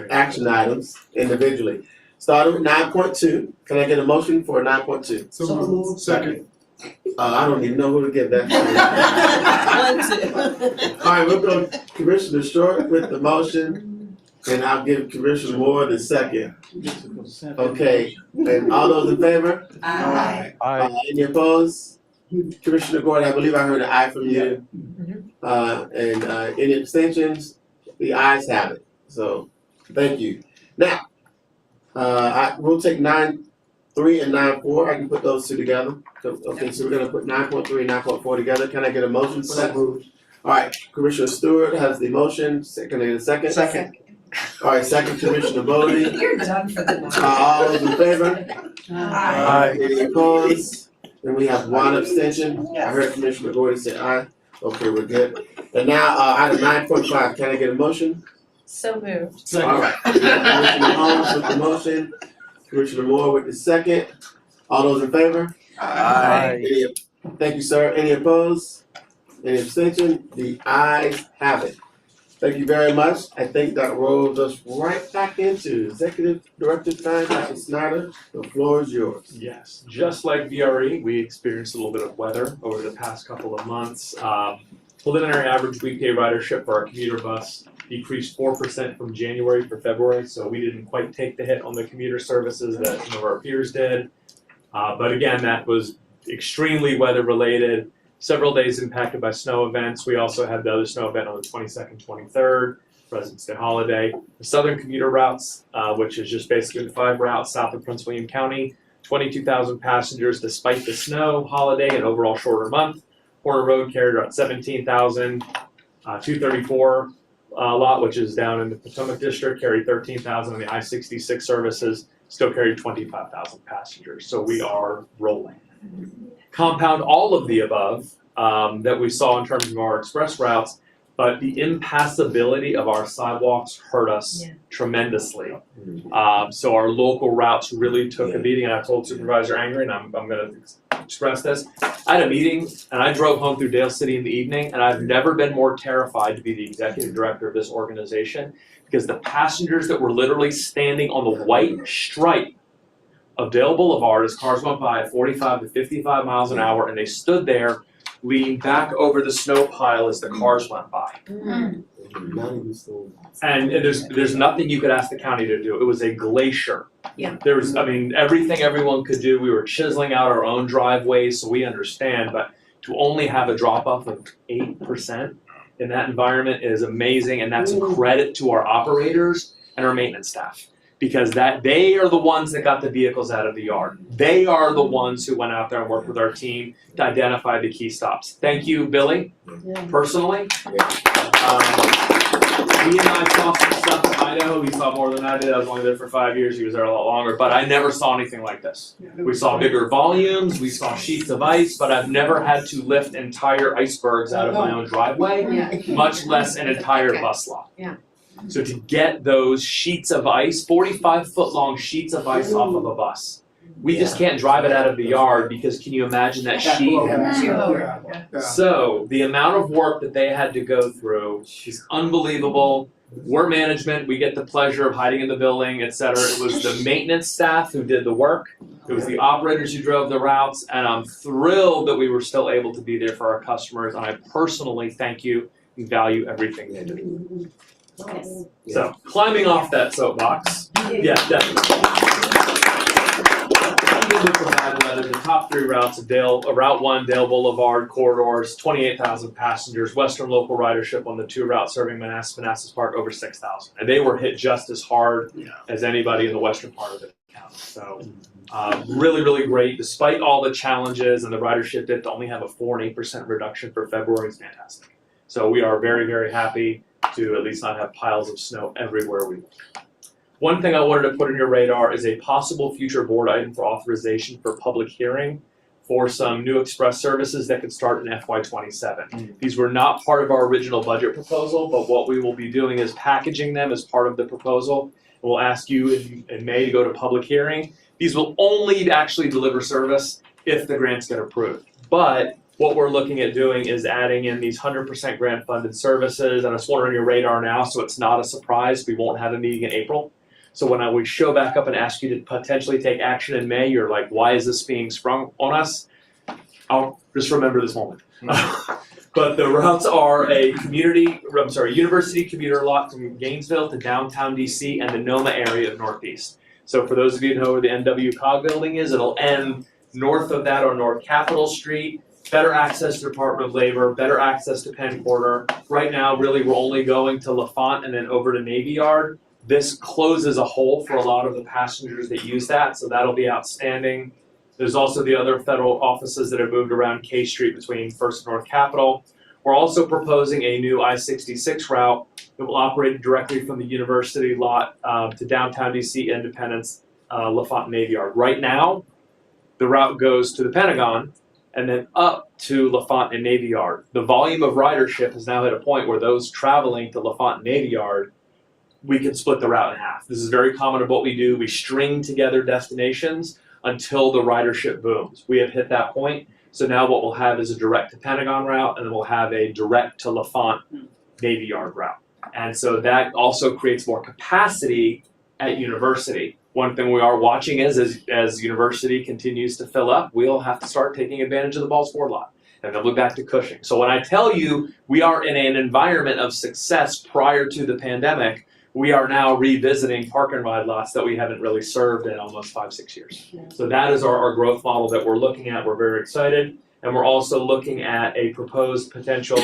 action items individually. Starting with 9.2, can I get a motion for 9.2? So moved. Second. I don't even know who to give that to. All right, we'll go Commissioner Short with the motion, and I'll give Commissioner Moore the second. Okay, and all those in favor? Aye. Any opposed? Commissioner Gordon, I believe I heard an aye from you. And any abstentions? The ayes have it. So, thank you. Now, we'll take 9.3 and 9.4. I can put those two together. Okay, so we're gonna put 9.3 and 9.4 together. Can I get a motion for that? All right, Commissioner Stewart has the motion. Can I get a second? Second. All right, second Commissioner Bodie. You're done for the night. All those in favor? Aye. Any opposed? And we have one abstention. I heard Commissioner Gordon say aye. Okay, we're good. And now, item 9.5, can I get a motion? So moved. All right. Commissioner Holmes with the motion, Commissioner Moore with the second. All those in favor? Aye. Thank you, sir. Any opposed? Any abstention? The ayes have it. Thank you very much. I think that rolls us right back into Executive Director time, Dr. Snyder. The floor is yours. Yes, just like VRE, we experienced a little bit of weather over the past couple of months. Preliminary average weekday ridership for our commuter bus decreased 4% from January for February, so we didn't quite take the hit on the commuter services that some of our peers did. But again, that was extremely weather related. Several days impacted by snow events. We also had the other snow event on the 22nd, 23rd, President's Day holiday. The southern commuter routes, which is just basically the 5 routes south of Prince William County, 22,000 passengers despite the snow, holiday, and overall shorter month. Porter Road carried about 17,000. 234 lot, which is down in the Potomac District, carried 13,000, and the I-66 services still carried 25,000 passengers. So we are rolling. Compound all of the above that we saw in terms of our express routes, but the impassability of our sidewalks hurt us tremendously. So our local routes really took a beating, and I told Supervisor Angry, and I'm going to express this. I had a meeting and I drove home through Dale City in the evening, and I've never been more terrified to be the executive director of this organization, because the passengers that were literally standing on the white stripe of Dale Boulevard as cars went by at 45 to 55 miles an hour, and they stood there leaning back over the snow pile as the cars went by. And there's nothing you could ask the county to do. It was a glacier. Yeah. There was, I mean, everything everyone could do. We were chiseling out our own driveways, so we understand, but to only have a drop off of 8% in that environment is amazing, and that's a credit to our operators and our maintenance staff, because that they are the ones that got the vehicles out of the yard. They are the ones who went out there and worked with our team to identify the key stops. Thank you, Billy, personally. He and I saw some stuff in Idaho. He saw more than I did. I was only there for 5 years. He was there a lot longer, but I never saw anything like this. We saw bigger volumes, we saw sheets of ice, but I've never had to lift entire icebergs out of my own driveway, much less an entire bus lot. Yeah. So to get those sheets of ice, 45-foot long sheets of ice off of a bus, we just can't drive it out of the yard, because can you imagine that sheet? So the amount of work that they had to go through is unbelievable. We're management, we get the pleasure of hiding in the building, et cetera. It was the maintenance staff who did the work. It was the operators who drove the routes, and I'm thrilled that we were still able to be there for our customers, and I personally thank you and value everything they do. Yes. So, climbing off that soapbox, yeah, definitely. Even with the bad weather, the top 3 routes of Route 1, Dale Boulevard corridors, 28,000 passengers, Western local ridership on the 2 routes serving Manassas Park, over 6,000. And they were hit just as hard as anybody in the western part of the county. So, really, really great. Despite all the challenges and the ridership dip, to only have a 4 and 8% reduction for February is fantastic. So we are very, very happy to at least not have piles of snow everywhere we live. One thing I wanted to put on your radar is a possible future board item for authorization for public hearing for some new express services that could start in FY27. These were not part of our original budget proposal, but what we will be doing is packaging them as part of the proposal. We'll ask you in May to go to public hearing. These will only actually deliver service if the grants get approved. But what we're looking at doing is adding in these 100% grant funded services, and it's one on your radar now, so it's not a surprise. We won't have a meeting in April. So when I would show back up and ask you to potentially take action in May, you're like, why is this being sprung on us? I'll just remember this moment. But the routes are a university commuter lot from Gainesville to downtown DC and the Noma area of Northeast. So for those of you who know where the NW Cog building is, it'll end north of that on North Capitol Street. Better access to Department of Labor, better access to Penn Quarter. Right now, really, we're only going to LaFont and then over to Navy Yard. This closes a hole for a lot of the passengers that use that, so that'll be outstanding. There's also the other federal offices that have moved around K Street between First and North Capitol. We're also proposing a new I-66 route that will operate directly from the university lot to downtown DC, Independence, LaFont, and Navy Yard. Right now, the route goes to the Pentagon and then up to LaFont and Navy Yard. The volume of ridership has now hit a point where those traveling to LaFont and Navy Yard, we can split the route in half. This is very common of what we do. We string together destinations until the ridership booms. We have hit that point. So now what we'll have is a direct to Pentagon route, and then we'll have a direct to LaFont Navy Yard route. And so that also creates more capacity at university. One thing we are watching is as university continues to fill up, we'll have to start taking advantage of the Ball Sport lot. And then look back to Cushing. So when I tell you we are in an environment of success prior to the pandemic, we are now revisiting park and ride lots that we haven't really served in almost 5-6 years. So that is our growth model that we're looking at. We're very excited. And we're also looking at a proposed potential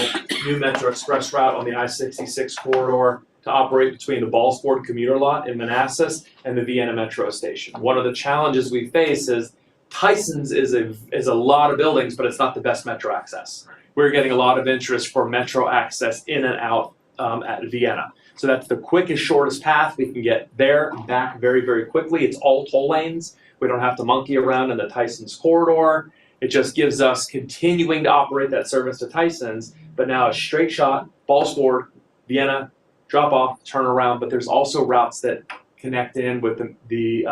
new Metro Express route on the I-66 corridor to operate between the Ball Sport commuter lot in Manassas and the Vienna Metro station. One of the challenges we face is Tyson's is a lot of buildings, but it's not the best metro access. We're getting a lot of interest for metro access in and out at Vienna. So that's the quickest, shortest path. We can get there and back very, very quickly. It's all toll lanes. We don't have to monkey around in the Tyson's corridor. It just gives us continuing to operate that service to Tyson's, but now a straight shot, Ball Sport, Vienna, drop off, turn around. But there's also routes that connect in with the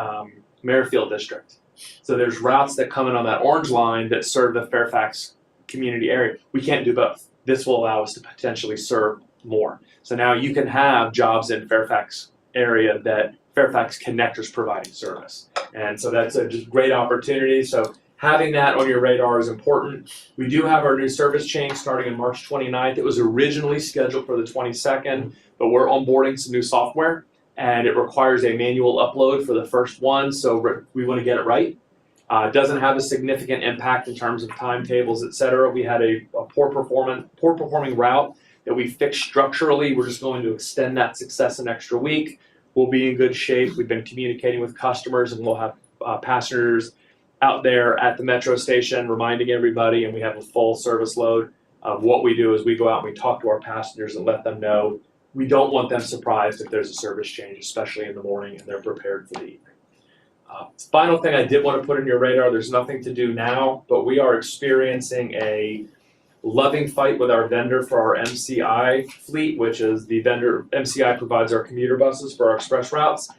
Merrifield district So there's routes that come in on that orange line that serve the Fairfax community area. We can't do both. This will allow us to potentially serve more. So now you can have jobs in Fairfax area that Fairfax Connectors providing service. And so that's a just great opportunity. So having that on your radar is important. We do have our new service change starting on March 29th. It was originally scheduled for the 22nd, but we're onboarding some new software and it requires a manual upload for the first one. So we want to get it right. It doesn't have a significant impact in terms of timetables, et cetera. We had a poor performing route that we fixed structurally. We're just going to extend that success an extra week. We'll be in good shape. We've been communicating with customers and we'll have passengers out there at the metro station reminding everybody, and we have a full service load. What we do is we go out and we talk to our passengers and let them know. We don't want them surprised if there's a service change, especially in the morning, and they're prepared for the evening. Final thing I did want to put on your radar, there's nothing to do now, but we are experiencing a loving fight with our vendor for our MCI fleet, which is the vendor, MCI provides our commuter buses for our express routes.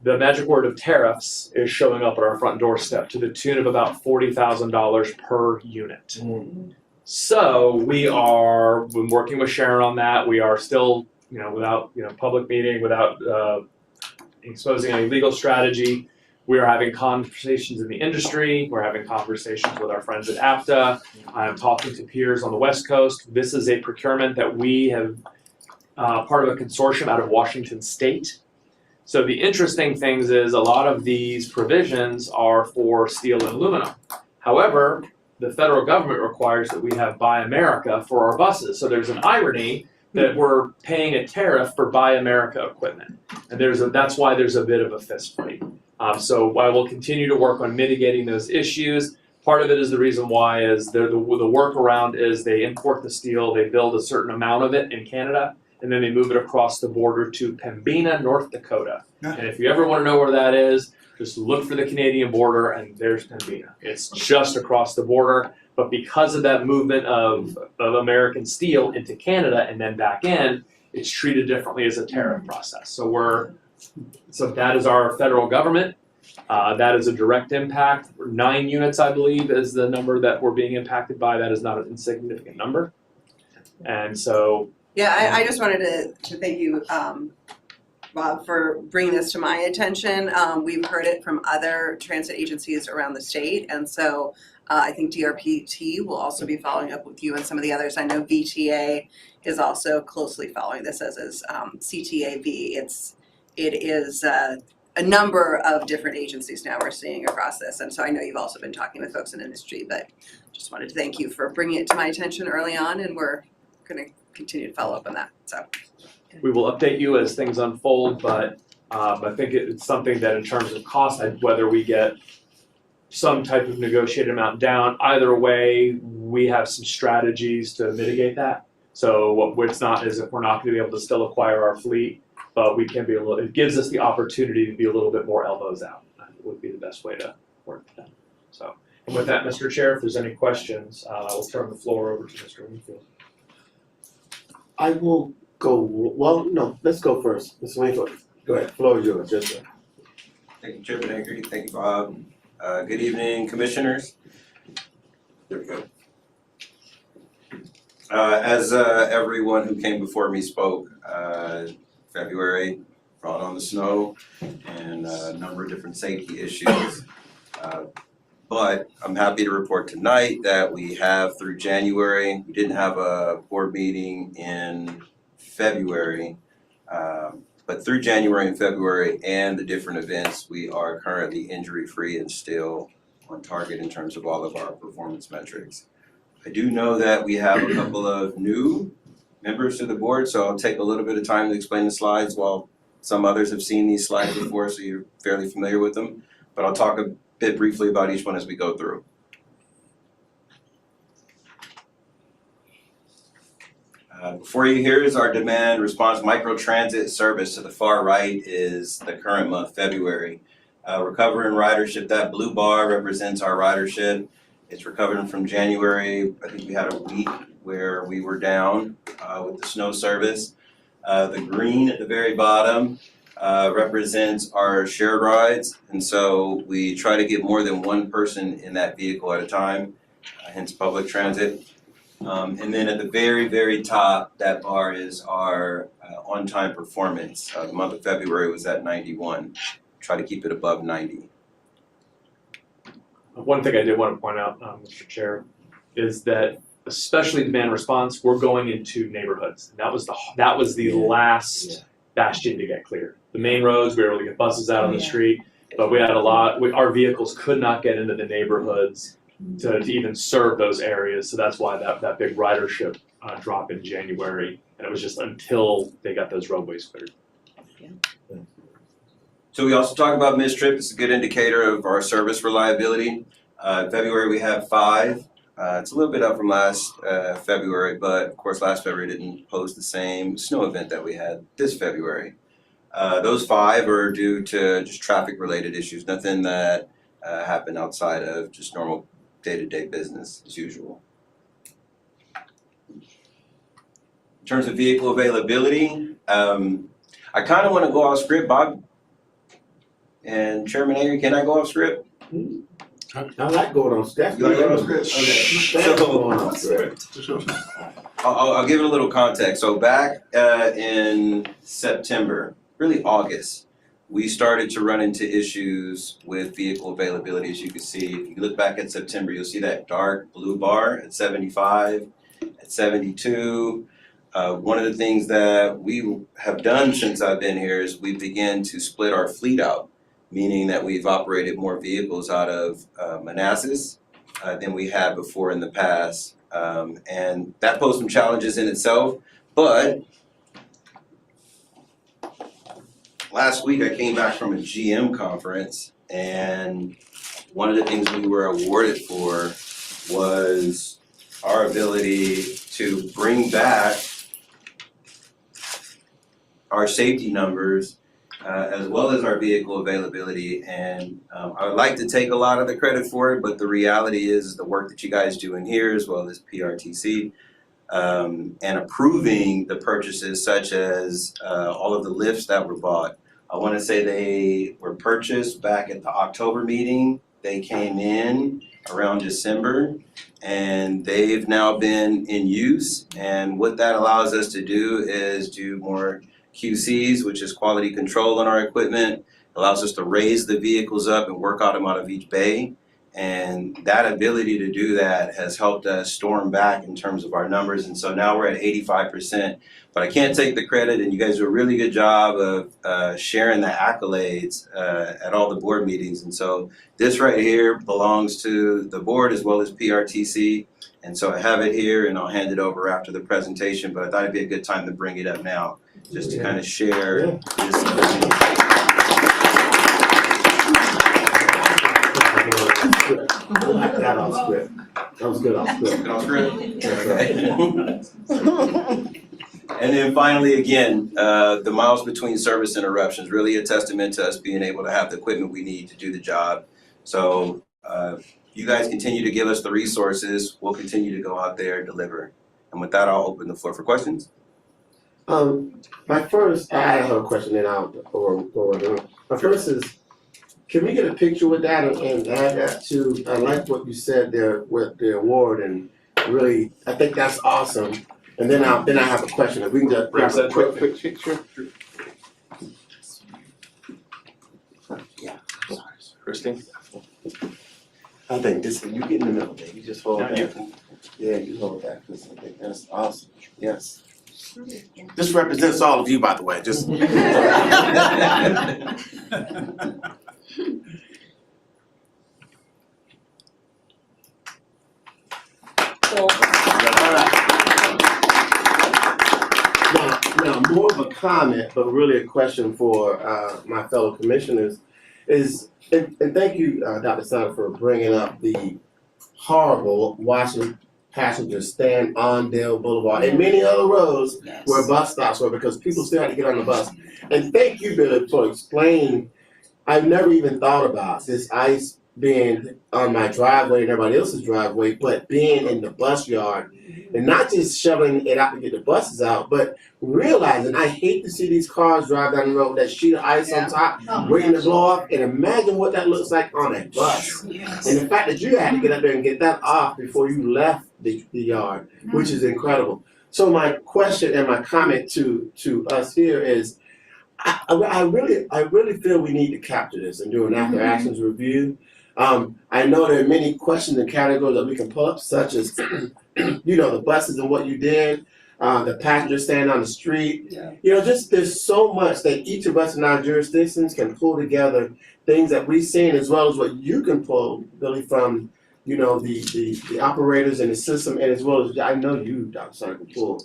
The magic word of tariffs is showing up at our front doorstep to the tune of about $40,000 per unit. So we are, been working with Sharon on that. We are still, without, public meeting, without exposing any legal strategy. We are having conversations in the industry. We're having conversations with our friends at APTA. I'm talking to peers on the West Coast. This is a procurement that we have part of a consortium out of Washington State. So the interesting things is a lot of these provisions are for steel and aluminum. However, the federal government requires that we have Buy America for our buses. So there's an irony that we're paying a tariff for Buy America equipment. And that's why there's a bit of a fist fight. So while we'll continue to work on mitigating those issues, part of it is the reason why is the workaround is they import the steel, they build a certain amount of it in Canada, and then they move it across the border to Pembina, North Dakota. And if you ever want to know where that is, just look for the Canadian border and there's Pembina. It's just across the border. But because of that movement of American steel into Canada and then back in, it's treated differently as a tariff process. So that is our federal government. That is a direct impact. 9 units, I believe, is the number that we're being impacted by. That is not an insignificant number. And so. Yeah, I just wanted to thank you, Bob, for bringing this to my attention. We've heard it from other transit agencies around the state, and so I think DRPT will also be following up with you and some of the others. I know VTA is also closely following this, as is CTAV. It is a number of different agencies now we're seeing across this, and so I know you've also been talking with folks in industry, but just wanted to thank you for bringing it to my attention early on, and we're going to continue to follow up on that. So we will update you as things unfold, but I think it's something that in terms of cost, whether we get some type of negotiated amount down, either way, we have some strategies to mitigate that. So what it's not is if we're not going to be able to still acquire our fleet, but we can be it gives us the opportunity to be a little bit more elbows out. That would be the best way to work with that. So, and with that, Mr. Chair, if there's any questions, I'll turn the floor over to Mr. Wingfield. I will go, well, no, let's go first. Mr. Wingfield, go ahead, floor is yours, yes, sir. Thank you, Chairman Anchor. Thank you, Bob. Good evening, commissioners. There we go. As everyone who came before me spoke, February brought on the snow and a number of different safety issues. But I'm happy to report tonight that we have through January, we didn't have a board meeting in February, but through January and February and the different events, we are currently injury-free and still on target in terms of all of our performance metrics. I do know that we have a couple of new members to the board, so I'll take a little bit of time to explain the slides while some others have seen these slides before, so you're fairly familiar with them. But I'll talk a bit briefly about each one as we go through. Before you, here is our demand response microtransit service. To the far right is the current month, February. Recovering ridership, that blue bar represents our ridership. It's recovering from January. I think we had a week where we were down with the snow service. The green at the very bottom represents our shared rides. And so we try to get more than one person in that vehicle at a time, hence public transit. And then at the very, very top, that bar is our on-time performance. The month of February was at 91. Try to keep it above 90. One thing I did want to point out, Mr. Chair, is that especially demand response, we're going into neighborhoods. That was the last bastion to get cleared. The main roads, we were able to get buses out on the street, but we had our vehicles could not get into the neighborhoods to even serve those areas. So that's why that big ridership drop in January, and it was just until they got those roadways cleared. So we also talk about missed trip. It's a good indicator of our service reliability. February we have 5. It's a little bit up from last February, but of course last February didn't pose the same snow event that we had this February. Those 5 are due to just traffic related issues, nothing that happened outside of just normal day-to-day business as usual. In terms of vehicle availability, I kind of want to go off script, Bob. And Chairman Avery, can I go off script? I like going on script. You like going on script? Okay. So, I'll give it a little context. So back in September, really August, we started to run into issues with vehicle availability. As you can see, if you look back at September, you'll see that dark blue bar at 75, at 72. One of the things that we have done since I've been here is we began to split our fleet out, meaning that we've operated more vehicles out of Manassas than we had before in the past. And that posed some challenges in itself, but last week I came back from a GM conference, and one of the things we were awarded for was our ability to bring back our safety numbers as well as our vehicle availability. And I would like to take a lot of the credit for it, but the reality is the work that you guys do in here as well as PRTC and approving the purchases such as all of the lifts that were bought. I want to say they were purchased back at the October meeting. They came in around December and they've now been in use. And what that allows us to do is do more QCs, which is quality control on our equipment. It allows us to raise the vehicles up and work them out of each bay. And that ability to do that has helped us storm back in terms of our numbers. And so now we're at 85%, but I can't take the credit, and you guys do a really good job of sharing the accolades at all the board meetings. And so this right here belongs to the board as well as PRTC. And so I have it here and I'll hand it over after the presentation, but I thought it'd be a good time to bring it up now, just to kind of share this. I like that on script. That was good on script. Good on script? Okay. And then finally, again, the miles between service interruptions, really a testament to us being able to have the equipment we need to do the job. So you guys continue to give us the resources, we'll continue to go out there and deliver. And with that, I'll open the floor for questions. My first, I have a question and I'll go over. My first is, can we get a picture with that and add that to, I like what you said there with the award, and really, I think that's awesome. And then I have a question, if we can just grab a quick picture. Yeah, Christine? I think this, you get in the middle, baby, you just hold that. Yeah, you hold that, because I think that's awesome, yes. This represents all of you, by the way, just. Cool. Now, more of a comment, but really a question for my fellow commissioners is, and thank you, Dr. Snyder, for bringing up the horrible watching passengers stand on Dale Boulevard and many other roads where bus stops were, because people still had to get on the bus. And thank you, Billy, for explaining. I've never even thought about this ice being on my driveway and everybody else's driveway, but being in the bus yard and not just shoveling it out to get the buses out, but realizing I hate to see these cars drive down the road with that sheet of ice on top, waiting to blow off, and imagine what that looks like on a bus. And the fact that you had to get up there and get that off before you left the yard, which is incredible. So my question and my comment to us here is, I really feel we need to capture this and do an after actions review. I know there are many questions and categories that we can pull up, such as, the buses and what you did, the passengers standing on the street. Just there's so much that each of us in our jurisdictions can pull together, things that we've seen as well as what you can pull, Billy, from the operators in the system, and as well as I know you, Dr. Sark, can pull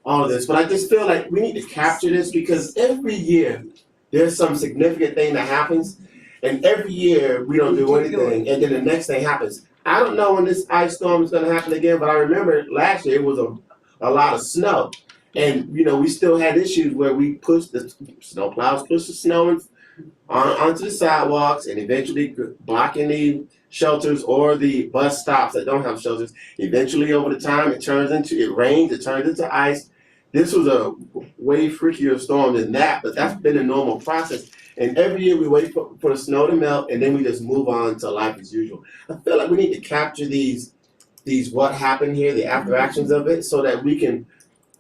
all of this. But I just feel like we need to capture this because every year there's some significant thing that happens, and every year we don't do anything, and then the next thing happens. I don't know when this ice storm is going to happen again, but I remember last year it was a lot of snow, and we still had issues where we pushed the snow plows, pushed the snow onto the sidewalks, and eventually blocking the shelters or the bus stops that don't have shelters. Eventually, over the time, it rains, it turns into ice. This was a way freakier storm than that, but that's been a normal process. And every year we wait for the snow to melt, and then we just move on to life as usual. I feel like we need to capture these what happened here, the after actions of it, so that we can,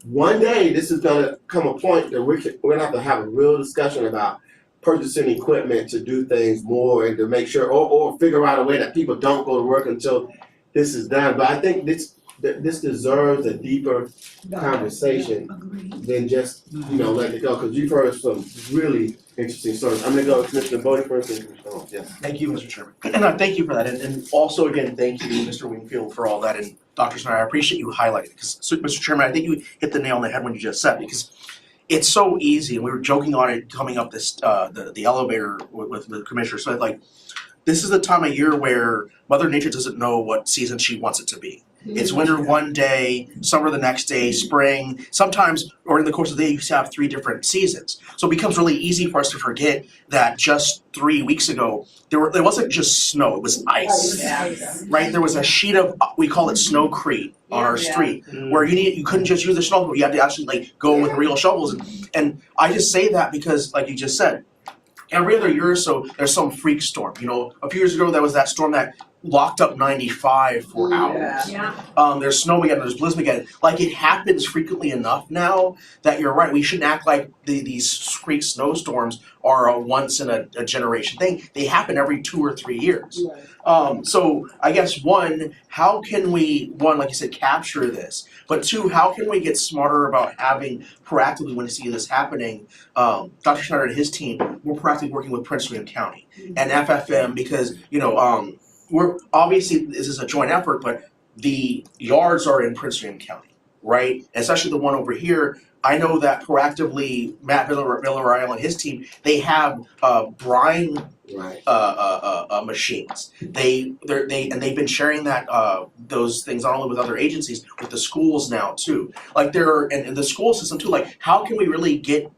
one day, this is going to come a point that we're going to have a real discussion about purchasing equipment to do things more and to make sure, or figure out a way that people don't go to work until this is done. But I think this deserves a deeper conversation than just letting it go, because you've heard some really interesting stories. I'm going to go with Mr. Bodie first. Yes. Thank you, Mr. Chairman. And thank you for that. And also, again, thank you, Mr. Wingfield, for all that. And Dr. Snyder, I appreciate you highlighting it. Because, Mr. Chairman, I think you hit the nail on the head when you just said, because it's so easy. And we were joking on it coming up this the elevator with the commissioner. So, this is the time of year where Mother Nature doesn't know what season she wants it to be. It's winter one day, summer the next day, spring. Sometimes, or in the course of the day, you have 3 different seasons. So it becomes really easy for us to forget that just 3 weeks ago, there wasn't just snow, it was ice. Right? There was a sheet of, we call it snowcrete on our street, where you couldn't just use the shovel, you had to actually go with real shovels. And I just say that because, like you just said, every other year or so, there's some freak storm. A few years ago, there was that storm that locked up 95 for hours. There's snow again, there's blizzard again. It happens frequently enough now that you're right. We shouldn't act like these freak snowstorms are a once in a generation thing. They happen every 2 or 3 years. So I guess one, how can we, like you said, capture this? But 2, how can we get smarter about having proactively, when we see this happening, Dr. Schneider and his team, we're proactively working with Prince William County and FFM because, we're obviously this is a joint effort, but the yards are in Prince William County, right? Especially the one over here. I know that proactively, Matt Villarreal and his team, they have brine machines. They've been sharing that those things not only with other agencies, with the schools now too. And the school system too. How can we really get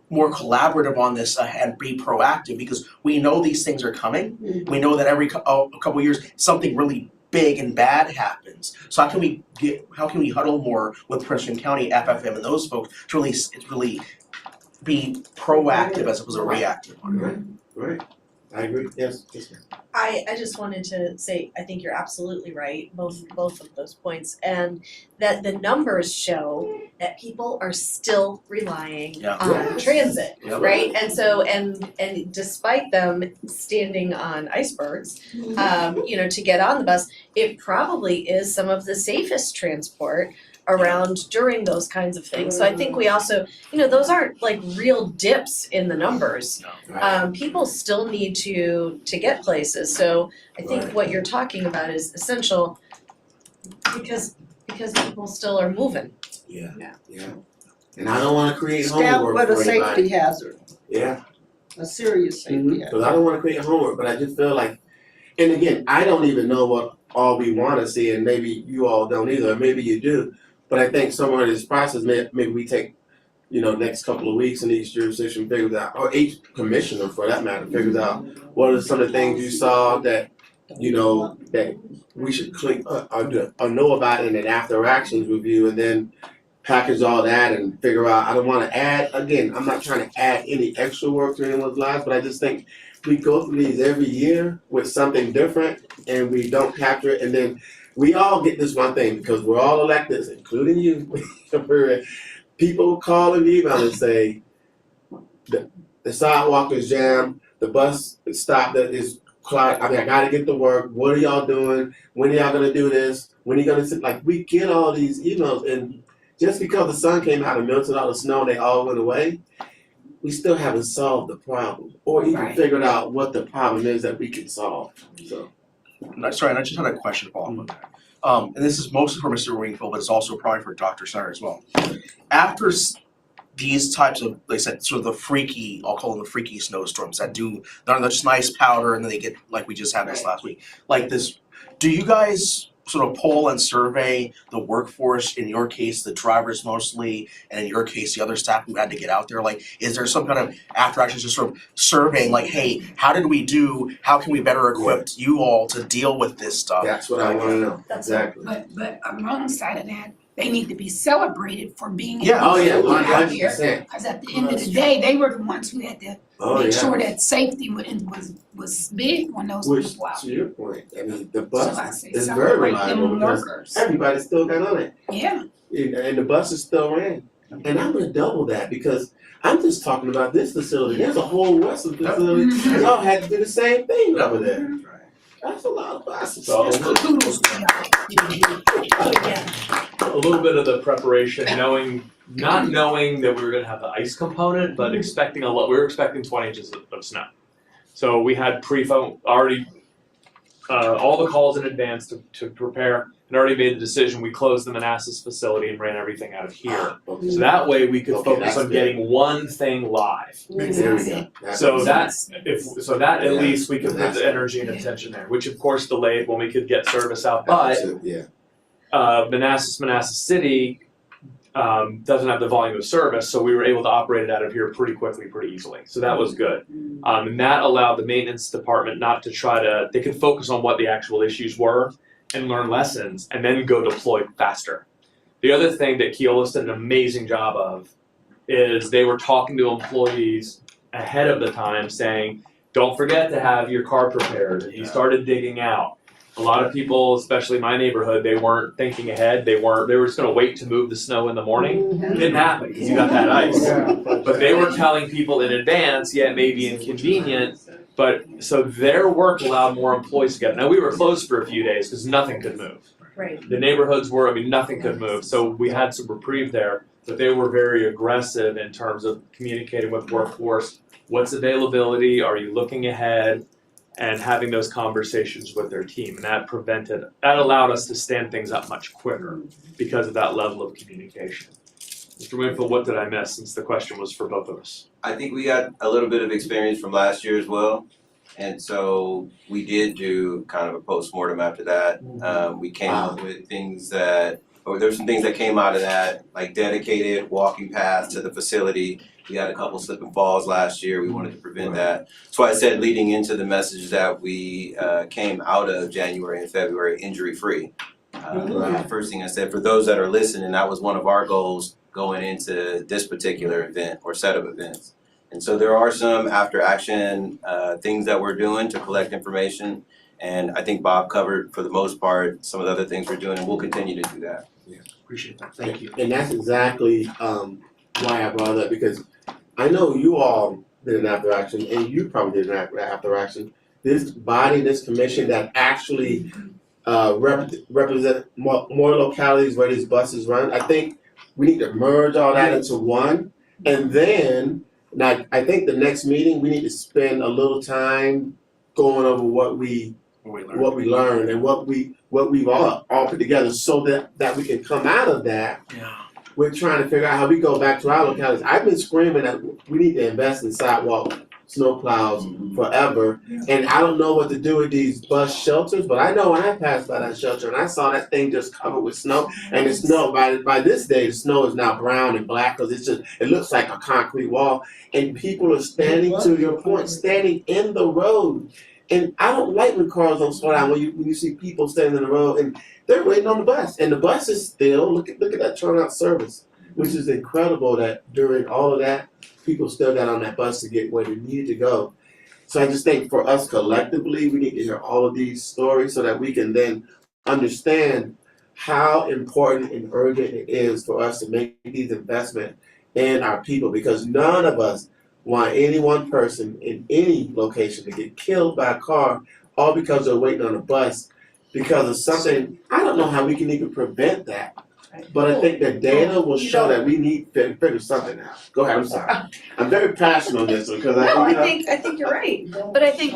more collaborative on this and be proactive, because we know these things are coming. We know that every couple of years something really big and bad happens. So how can we huddle more with Prince William County, FFM, and those folks to really be proactive as opposed to reactive? Right. I agree. Yes. I just wanted to say, I think you're absolutely right, both of those points, and that the numbers show that people are still relying on transit, right? And so, and despite them standing on icebergs, to get on the bus, it probably is some of the safest transport around during those kinds of things. So I think we also, those aren't real dips in the numbers. People still need to get places. So I think what you're talking about is essential because people still are moving. Yeah. And I don't want to create Staff homework with a for safety anybody. hazard. Yeah. A serious safety hazard. Because I don't want to create homework, but I just feel like, and again, I don't even know what all we want to see, and maybe you all don't either, or maybe you do. But I think somewhere in this process, maybe we take, next couple of weeks and each jurisdiction figures out, or each commissioner for that matter, figures out what are some of the things you saw that you know, that we should click or know about in an after actions review, and then package all that and figure out. I don't want to add, again, I'm not trying to add any extra work to anyone's lives, but I just think we go through these every year with something different and we don't capture it, and then we all get this one thing because we're all electeds, including you. People call and email and say the sidewalk is jammed, the bus stop that is clogged. I mean, I gotta get to work. What are y'all doing? When are y'all gonna do this? When are you gonna sit? Like, we get all these emails, and just because the sun came out and melted all the snow and they all went away, we still haven't solved the problem or even figured out what the problem is that we can solve. So, Sorry, and I just had a question to follow up on that. And this is mostly for Mr. Wingfield, but it's also probably for Dr. Snyder as well. After these types of, like I said, sort of the freaky, I'll call them the freaky snowstorms that they're just nice powder and then they get, like we just had this last week. Like this, do you guys sort of poll and survey the workforce, in your case, the drivers mostly, and in your case, the other staff who had to get out there? Like, is there some kind of after action just sort of surveying, like, hey, how did we do? How can we better equip you all to deal with this stuff? that's what I want to know. Exactly. But alongside of that, they need to be celebrated for being Yeah. Oh yeah, able to get out here. 100%. Because at the end of the day, they were the ones who had to Oh make yeah. sure that safety was big when those Which, people out. to your point, I mean, the So I bus say is very celebrate reliable them because workers. everybody still got on it. Yeah. And the buses still ran. And I'm gonna double that because I'm just talking about this facility. There's a whole Western facility. Y'all had to do the same thing over there. That's a lot of buses. So Kudos to a little bit of the preparation, not knowing that we were gonna have the ice component, but expecting a lot. We were expecting 20 inches of snow. So we had already all the calls in advance to prepare, and already made the decision. We closed the Manassas facility and ran everything out of here. Okay. So that way we could Okay, focus that's on good. getting one thing live. There we go. So that at Yeah. least we could put the energy and attention there, which of course delayed when we could get service out. But yeah. Manassas City doesn't have the volume of service, so we were able to operate it out of here pretty quickly, pretty easily. So that was good. And that allowed the maintenance department not to they could focus on what the actual issues were and learn lessons and then go deploy faster. The other thing that Keolis did an amazing job of is they were talking to employees ahead of the time saying, don't forget to have your car prepared. If you started digging out. A lot of people, especially my neighborhood, they weren't thinking ahead. They were just gonna wait to move the snow in the morning. It didn't happen because you got that ice. But they were telling people in advance, yeah, it may be inconvenient, but so their work allowed more employees to get. Now we were closed for a few days because nothing could move. Right. The neighborhoods were, nothing could move. So we had some reprieve there, but they were very aggressive in terms of communicating with workforce. What's availability? Are you looking ahead? And having those conversations with their team, and that allowed us to stand things up much quicker because of that level of communication. Mr. Winfield, what did I miss, since the question was for both of us? I think we got a little bit of experience from last year as well. And so we did do kind of a post-mortem after that. We came up with there's some things that came out of that, like dedicated walking paths to the facility. We had a couple slip and falls last year. We wanted to prevent that. So I said leading into the message that we came out of January and February injury-free. The first thing I said, for those that are listening, that was one of our goals going into this particular event or set of events. And so there are some after action things that we're doing to collect information. And I think Bob covered, for the most part, some of the other things we're doing, and we'll continue to do that. Yeah, appreciate that. Thank you. And that's exactly why I brought it up, because I know you all did an after action, and you probably did an after action. This body, this commission that actually represent more localities where these buses run, I think we need to merge all that into one. And then, now, I think the next meeting, we need to spend a little time going over what we learned and what we've all put together, so that we can come out of that. We're trying to figure out how we go back to our localities. I've been screaming that we need to invest in sidewalk snowplows forever, and I don't know what to do with these bus shelters, but I know when I passed by that shelter and I saw that thing just covered with snow, and the snow, by this day, the snow is now brown and black because it looks like a concrete wall, and people are standing, to your point, standing in the road. And I don't like when cars don't slow down, when you see people standing in the road and they're waiting on the bus. And the bus is still, look at that turnout service, which is incredible that during all of that, people still got on that bus to get where they needed to go. So I just think for us collectively, we need to hear all of these stories so that we can then understand how important and urgent it is for us to make these investments in our people, because none of us want any one person in any location to get killed by a car all because they're waiting on a bus because of something. I don't know how we can even prevent that. But I think the data will show that we need to figure something out. Go ahead, I'm sorry. I'm very passionate on this because I think you're right, but I think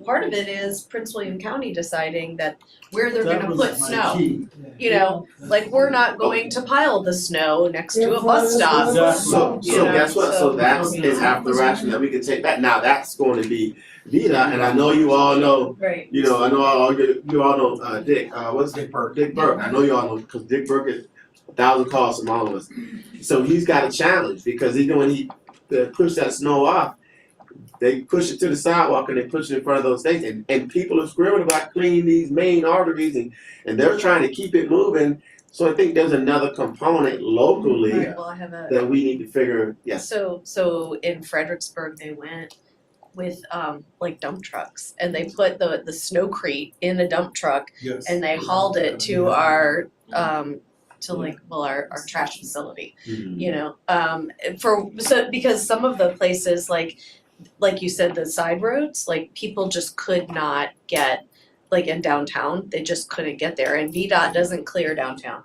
part of it is Prince William County deciding that where they're gonna put snow. You know, like we're not going to pile the snow next to a bus stop. So guess what? So that's after action that we can take back. Now that's going to be VDOT, and I know you all know. Right. You know, I know you all know Dick. What's Dick Burke? Dick Burke. I know you all know because Dick Burke is 1,000 calls from all of us. So he's got a challenge because even when he pushed that snow off, they push it to the sidewalk and they push it in front of those things. And people are screaming about cleaning these main arteries and they're trying to keep it moving. So I think there's another component locally Right, well, I have that we need to figure. Yes. So in Fredericksburg, they went with like dump trucks and they put the snowcrete in a dump truck and they hauled it to our our trash facility, you know, because some of the places like you said, the side roads, like people just could not get, like in downtown, they just couldn't get there, and VDOT doesn't clear downtown.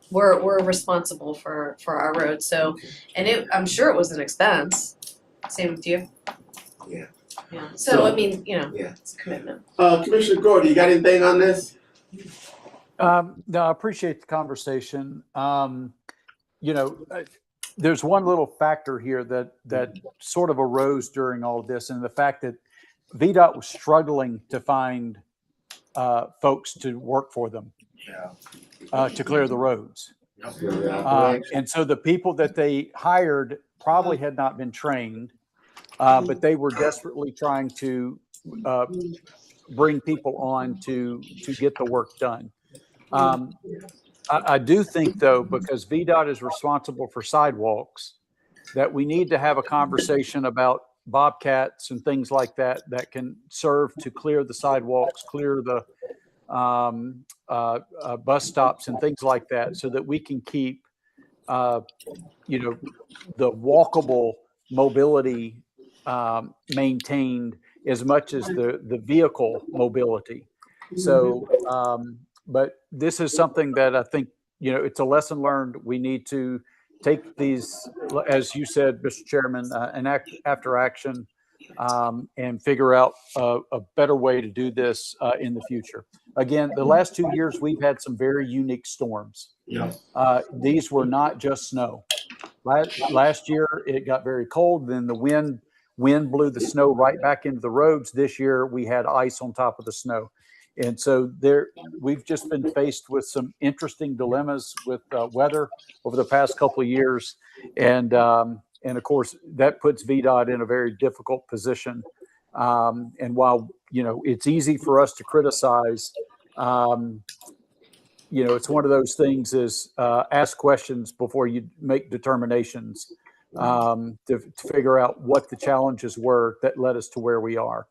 We're responsible for our roads, so, and I'm sure it was an expense, same with you. Yeah. Yeah, so I mean, you know, it's a commitment. Commissioner Gordy, you got anything on this? No, I appreciate the conversation. You know, there's one little factor here that sort of arose during all of this, and the fact that VDOT was struggling to find folks to work for them to clear the roads. And so the people that they hired probably had not been trained, but they were desperately trying to bring people on to get the work done. I do think, though, because VDOT is responsible for sidewalks, that we need to have a conversation about bobcats and things like that that can serve to clear the sidewalks, clear the bus stops and things like that, so that we can keep, you know, the walkable mobility maintained as much as the vehicle mobility. So, but this is something that I think, you know, it's a lesson learned. We need to take these, as you said, Mr. Chairman, an after action and figure out a better way to do this in the future. Again, the last 2 years, we've had some very unique storms. These were not just snow. Last year, it got very cold, then the wind blew the snow right back into the roads. This year, we had ice on top of the snow. And so we've just been faced with some interesting dilemmas with weather over the past couple of years. And of course, that puts VDOT in a very difficult position. And while, you know, it's easy for us to criticize, you know, it's one of those things is ask questions before you make determinations to figure out what the challenges were that led us to where we are.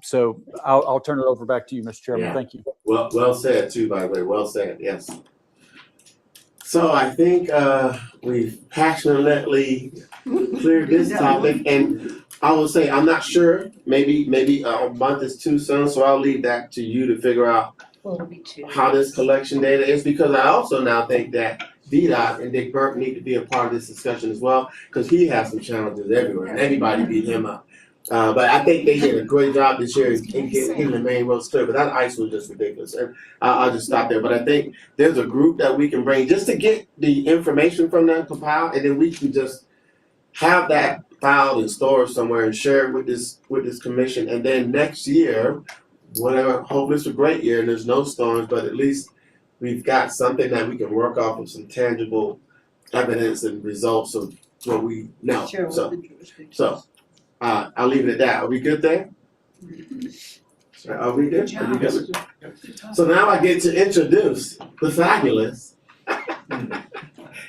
So I'll turn it over back to you, Mr. Chairman. Thank you. Well said too, by the way. Well said. Yes. So I think we've passionately cleared this topic, and I will say I'm not sure. Maybe a month is too soon, so I'll leave that to you to figure out how this collection data is, because I also now think that VDOT and Dick Burke need to be a part of this discussion as well, because he has some challenges everywhere, and everybody beat him up. But I think they did a great job this year in getting the main roads clear. But that ice was just ridiculous. And I'll just stop there. But I think there's a group that we can bring just to get the information from them compiled, and then we can just have that filed and stored somewhere and share it with this commission. And then next year, whatever, hopefully it's a great year and there's no storms, but at least we've got something that we can work off of, some tangible evidence and results of what we know. So I'll leave it at that. Are we good there? Are we good? Are you good with you? So now I get to introduce the fabulous.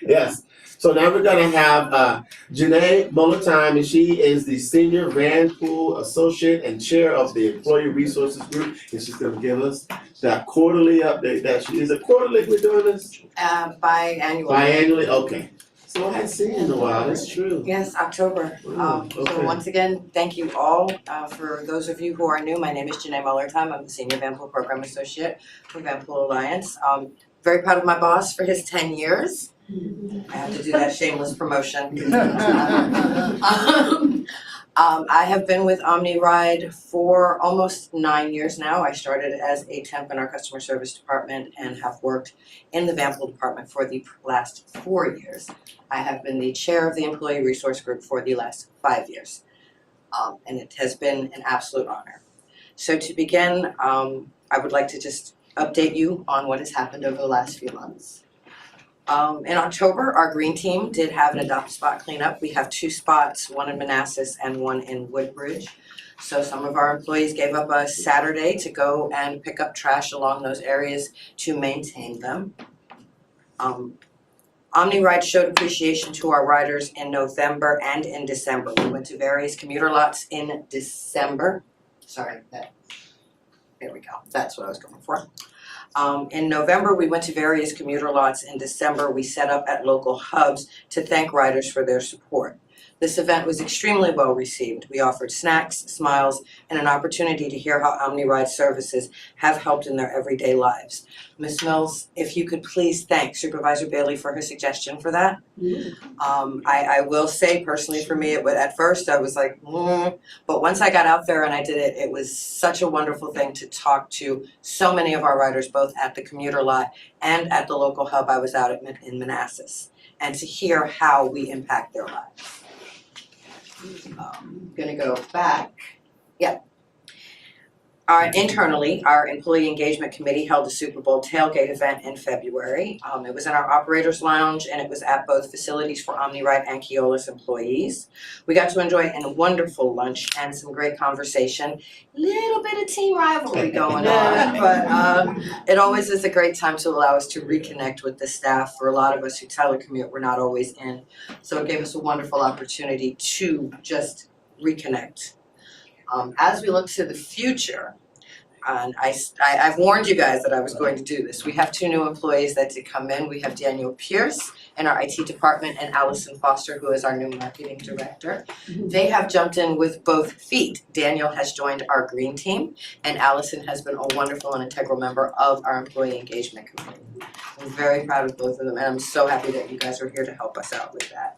Yes. So now we're gonna have Janae Muller-Time, and she is the Senior Vanpool Associate and Chair of the Employee Resources Group, and she's gonna give us that quarterly update. Is it quarterly we're doing this? Biannually. Biannually, okay. So I hadn't seen you in a while, that's true. Yes, October. So Okay. once again, thank you all. For those of you who are new, my name is Janae Muller-Time. I'm the Senior Vanpool Program Associate for Vanpool Alliance. Very proud of my boss for his 10 years. I have to do that shameless promotion. I have been with OmniRide for almost 9 years now. I started as a temp in our customer service department and have worked in the Vanpool department for the last 4 years. I have been the chair of the employee resource group for the last 5 years. And it has been an absolute honor. So to begin, I would like to just update you on what has happened over the last few months. In October, our green team did have an adopt spot cleanup. We have 2 spots, one in Manassas and one in Woodbridge. So some of our employees gave up a Saturday to go and pick up trash along those areas to maintain them. OmniRide showed appreciation to our riders in November and in December. We went to various commuter lots in December. Sorry, there we go. That's what I was going for. In November, we went to various commuter lots. In December, we set up at local hubs to thank riders for their support. This event was extremely well received. We offered snacks, smiles, and an opportunity to hear how OmniRide services have helped in their everyday lives. Ms. Mills, if you could please thank Supervisor Bailey for her suggestion for that. I will say personally for me, at first I was like, but once I got out there and I did it, it was such a wonderful thing to talk to so many of our riders, both at the commuter lot and at the local hub I was out at in Manassas, and to hear how we impact their lives. Gonna go back. Yeah. Internally, our Employee Engagement Committee held a Super Bowl tailgate event in February. It was in our Operators Lounge and it was at both facilities for OmniRide and Keolis employees. We got to enjoy a wonderful lunch and some great conversation. Little bit of team rivalry going on, but it always is a great time to allow us to reconnect with the staff. For a lot of us who telecommute, we're not always in. So it gave us a wonderful opportunity to just reconnect. As we look to the future, and I've warned you guys that I was going to do this. We have 2 new employees that did come in. We have Daniel Pierce in our IT department and Allison Foster, who is our new marketing director. They have jumped in with both feet. Daniel has joined our green team, and Allison has been a wonderful and integral member of our employee engagement committee. I'm very proud of both of them, and I'm so happy that you guys are here to help us out with that.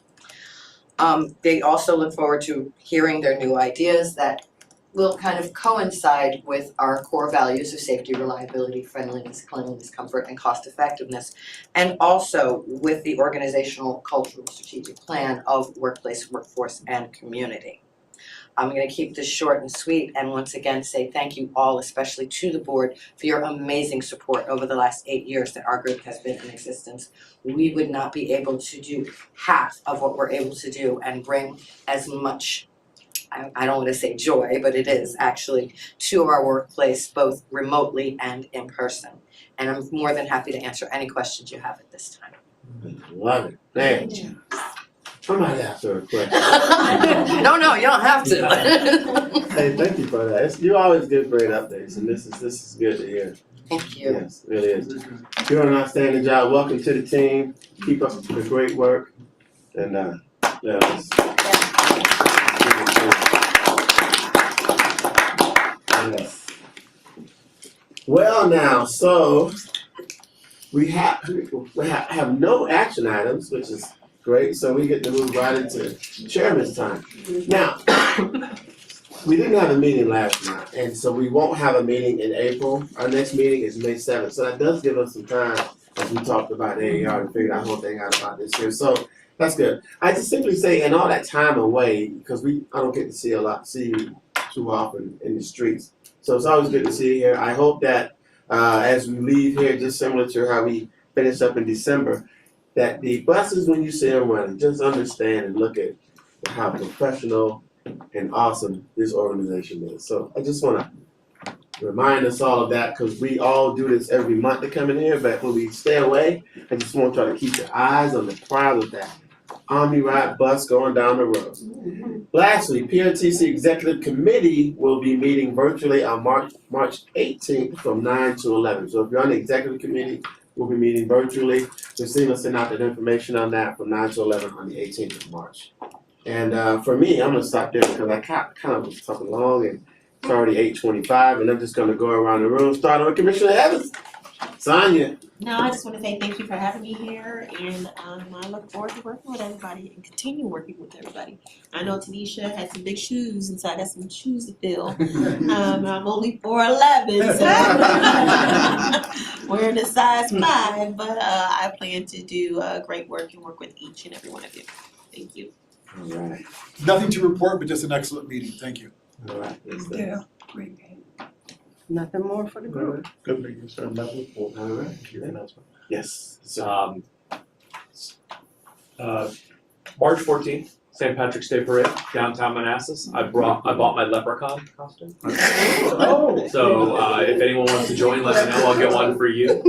They also look forward to hearing their new ideas that will kind of coincide with our core values of safety, reliability, friendliness, cleanliness, comfort, and cost effectiveness, and also with the organizational, cultural, strategic plan of workplace, workforce, and community. I'm going to keep this short and sweet and once again say thank you all, especially to the board, for your amazing support over the last 8 years that our group has been in existence. We would not be able to do half of what we're able to do and bring as much, I don't want to say joy, but it is actually, to our workplace, both remotely and in person. And I'm more than happy to answer any questions you have at this time. Love it. Thank you. I might ask her a question. No, you don't have to. Hey, thank you for that. You always give great updates, and this is good to hear. Thank you. Yes, it really is. You're doing an outstanding job. Welcome to the team. Keep up the great work. And yes. Well, now, so we have no action items, which is great. So we get to move right into chairman's time. Now, we didn't have a meeting last night, and so we won't have a meeting in April. Our next meeting is May 7th, so that does give us some time, as we talked about AAR, to figure that whole thing out about this year. So that's good. I just simply say, in all that time away, because I don't get to see you too often in the streets. So it's always good to see you here. I hope that as we leave here, just similar to how we finished up in December, that the buses, when you see them running, just understand and look at how professional and awesome this organization is. So I just want to remind us all of that because we all do this every month to come in here, but when we stay away, I just want y'all to keep your eyes on the prize of that Omni Ride bus going down the road. Lastly, PRTC Executive Committee will be meeting virtually on March 18th from 9 to 11. So if you're on the Executive Committee, we'll be meeting virtually. Christina sent out that information on that from 9 to 11 on the 18th of March. And for me, I'm gonna stop there because I kind of was talking long and it's already 8:25, and I'm just gonna go around the room, starting with Commissioner Evans. Sonia. No, I just want to say thank you for having me here, and I look forward to working with everybody and continue working with everybody. I know Tanisha has some big shoes, and so I got some shoes to fill. I'm only 4'11", so wearing a size 5, but I plan to do great work and work with each and every one of you. Thank you. All right. Nothing to report, but just an excellent meeting. Thank you. All right. Yeah, great. Nothing more for the group. Good meeting, sir. All right. Yes. So, March 14th, St. Patrick's Day Parade, downtown Manassas. I bought my leprechaun costume. Oh. So if anyone wants to join, let me know. I'll get one for you. all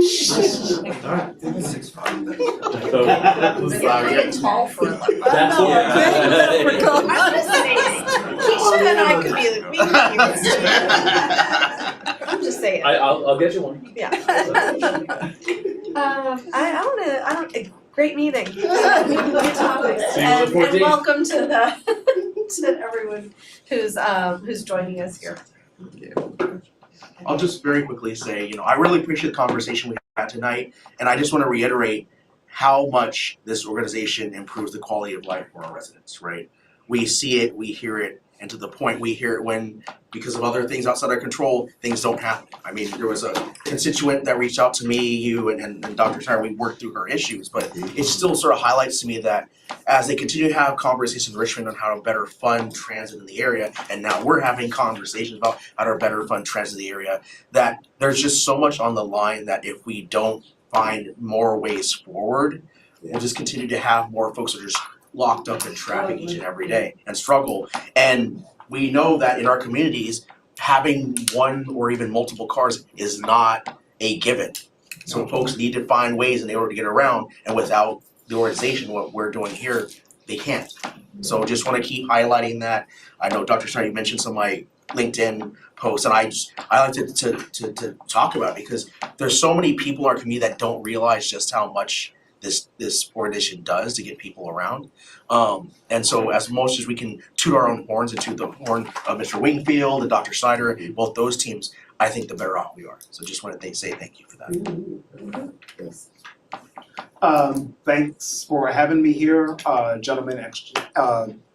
right. So, Really tall for a leopard. that's what I'm just saying, Keisha and I could be I'm just saying. I'll get you one. Yeah. I don't, great meeting. Good topics. See you on the 14th. And welcome to to everyone who's joining us here. I'll just very quickly say, I really appreciate the conversation we had tonight, and I just want to reiterate how much this organization improves the quality of life for our residents, right? We see it, we hear it, and to the point we hear it when, because of other things outside our control, things don't happen. I mean, there was a constituent that reached out to me, you and Dr. Tyler, we worked through her issues, but it still sort of highlights to me that as they continue to have conversations in Richmond on how to better fund transit in the area, and now we're having conversations about how to better fund transit in the area, that there's just so much on the line that if we don't find more ways forward, we'll just continue to have more folks that are just locked up in traffic each and every day and struggle. And we know that in our communities, having one or even multiple cars is not a given. So folks need to find ways in order to get around, and without the organization, what we're doing here, they can't. So just want to keep highlighting that. I know Dr. Snyder mentioned some of my LinkedIn posts, and I like to talk about it because there's so many people in our community that don't realize just how much this organization does to get people around. And so as much as we can toot our own horns and toot the horn of Mr. Wingfield and Dr. Snyder, both those teams, I think the better off we are. So just want to say thank you for that. Yes. Thanks for having me here, gentlemen.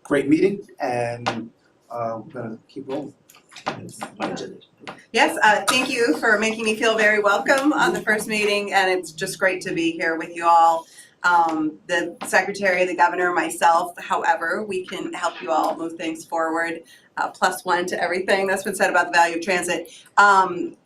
Great meeting, and we're gonna keep rolling. Yes, thank you for making me feel very welcome on the first meeting, and it's just great to be here with you all. The secretary, the governor, myself, however, we can help you all move things forward. +1 to everything that's been said about the value of transit. I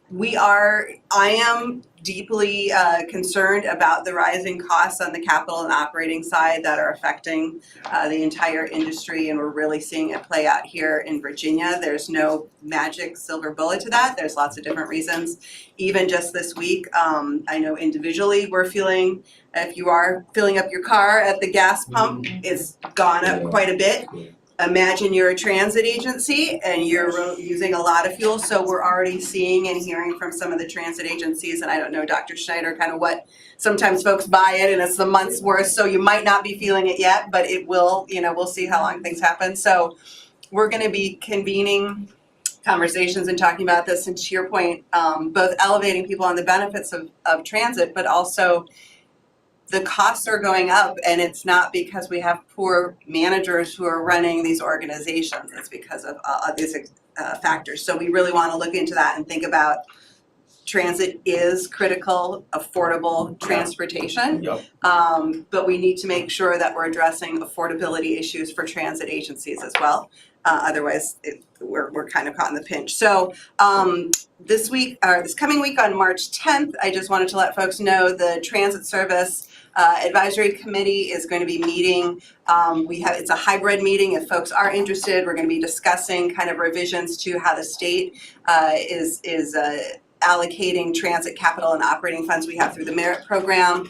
am deeply concerned about the rising costs on the capital and operating side that are affecting the entire industry, and we're really seeing it play out here in Virginia. There's no magic silver bullet to that. There's lots of different reasons. Even just this week, I know individually we're feeling, if you are filling up your car at the gas pump, it's gone up quite a bit. Imagine you're a transit agency and you're using a lot of fuel, so we're already seeing and hearing from some of the transit agencies, and I don't know, Dr. Schneider, kind of what, sometimes folks buy it and it's the month's worth, so you might not be feeling it yet, but it will, we'll see how long things happen. So we're gonna be convening conversations and talking about this, and to your point, both elevating people on the benefits of transit, but also the costs are going up, and it's not because we have poor managers who are running these organizations. It's because of these factors. So we really want to look into that and think about transit is critical, affordable transportation. Yep. But we need to make sure that we're addressing affordability issues for transit agencies as well. Otherwise, we're kind of caught in the pinch. So this coming week on March 10th, I just wanted to let folks know the transit service Advisory committee is going to be meeting. It's a hybrid meeting. If folks are interested, we're going to be discussing kind of revisions to how the state is allocating transit capital and operating funds we have through the merit program.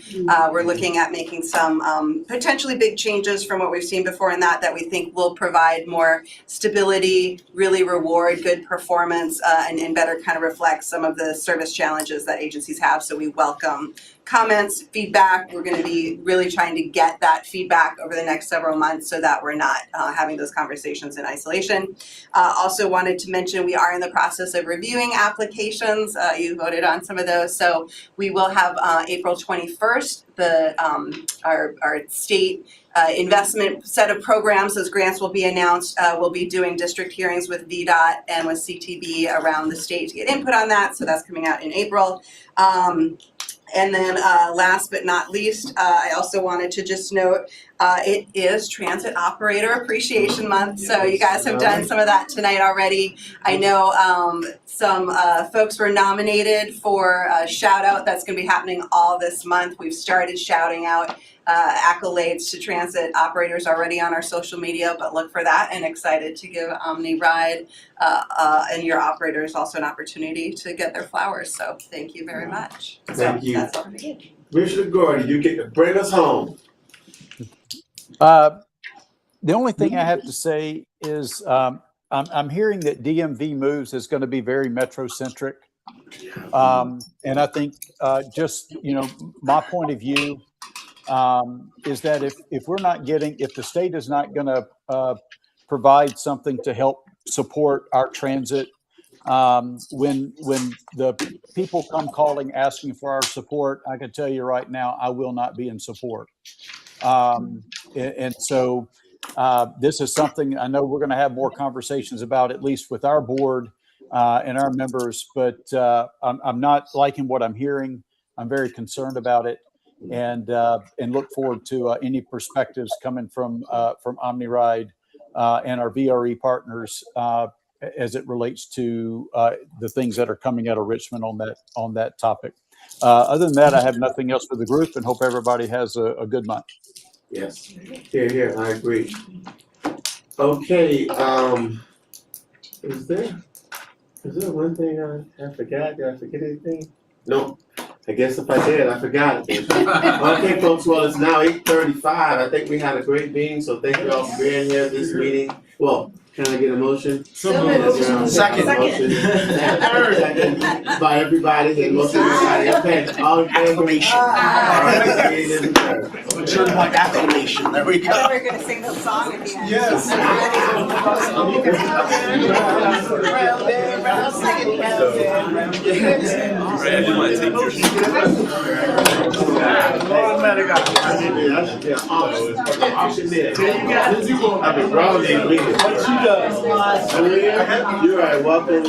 We're looking at making some potentially big changes from what we've seen before in that we think will provide more stability, really reward good performance, and better kind of reflect some of the service challenges that agencies have. So we welcome comments, feedback. We're going to be really trying to get that feedback over the next several months so that we're not having those conversations in isolation. Also wanted to mention we are in the process of reviewing applications. You voted on some of those. So we will have April 21st, our state investment set of programs. Those grants will be announced. We'll be doing district hearings with VDOT and with CTV around the state to get input on that. So that's coming out in April. And then last but not least, I also wanted to just note it is Transit Operator Appreciation Month. So you guys have done some of that tonight already. I know some folks were nominated for a shout out that's going to be happening all this month. We've started shouting out accolades to transit operators already on our social media, but look for that, and excited to give OmniRide and your operators also an opportunity to get their flowers. So thank you very much. Thank you. That's all for me. Commissioner Gordon, you get to bring us home. The only thing I have to say is I'm hearing that DMV Moves is going to be very metro-centric. And I think just, my point of view is that if we're not if the state is not going to provide something to help support our transit, when the people come calling asking for our support, I can tell you right now, I will not be in support. And so this is something I know we're going to have more conversations about, at least with our board and our members, but I'm not liking what I'm hearing. I'm very concerned about it, and look forward to any perspectives coming from OmniRide and our VRE partners as it relates to the things that are coming out of Richmond on that topic. Other than that, I have nothing else for the group, and hope everybody has a good month. Yes, here, I agree. Okay, is there one thing I forgot? Did I forget anything? No, I guess if I did, I forgot it. Okay, folks, well, it's now 8:35. I think we had a great meeting, so thank you all for being here this meeting. Well, can I get a motion? Second. Second by everybody, and most everybody. Okay, all in favor? Acclamation. All right, meeting is adjourned. Certified acclamation. There we go. I thought we were going to sing the song at the end. Yes. I've been wrong these weekends. You are welcome.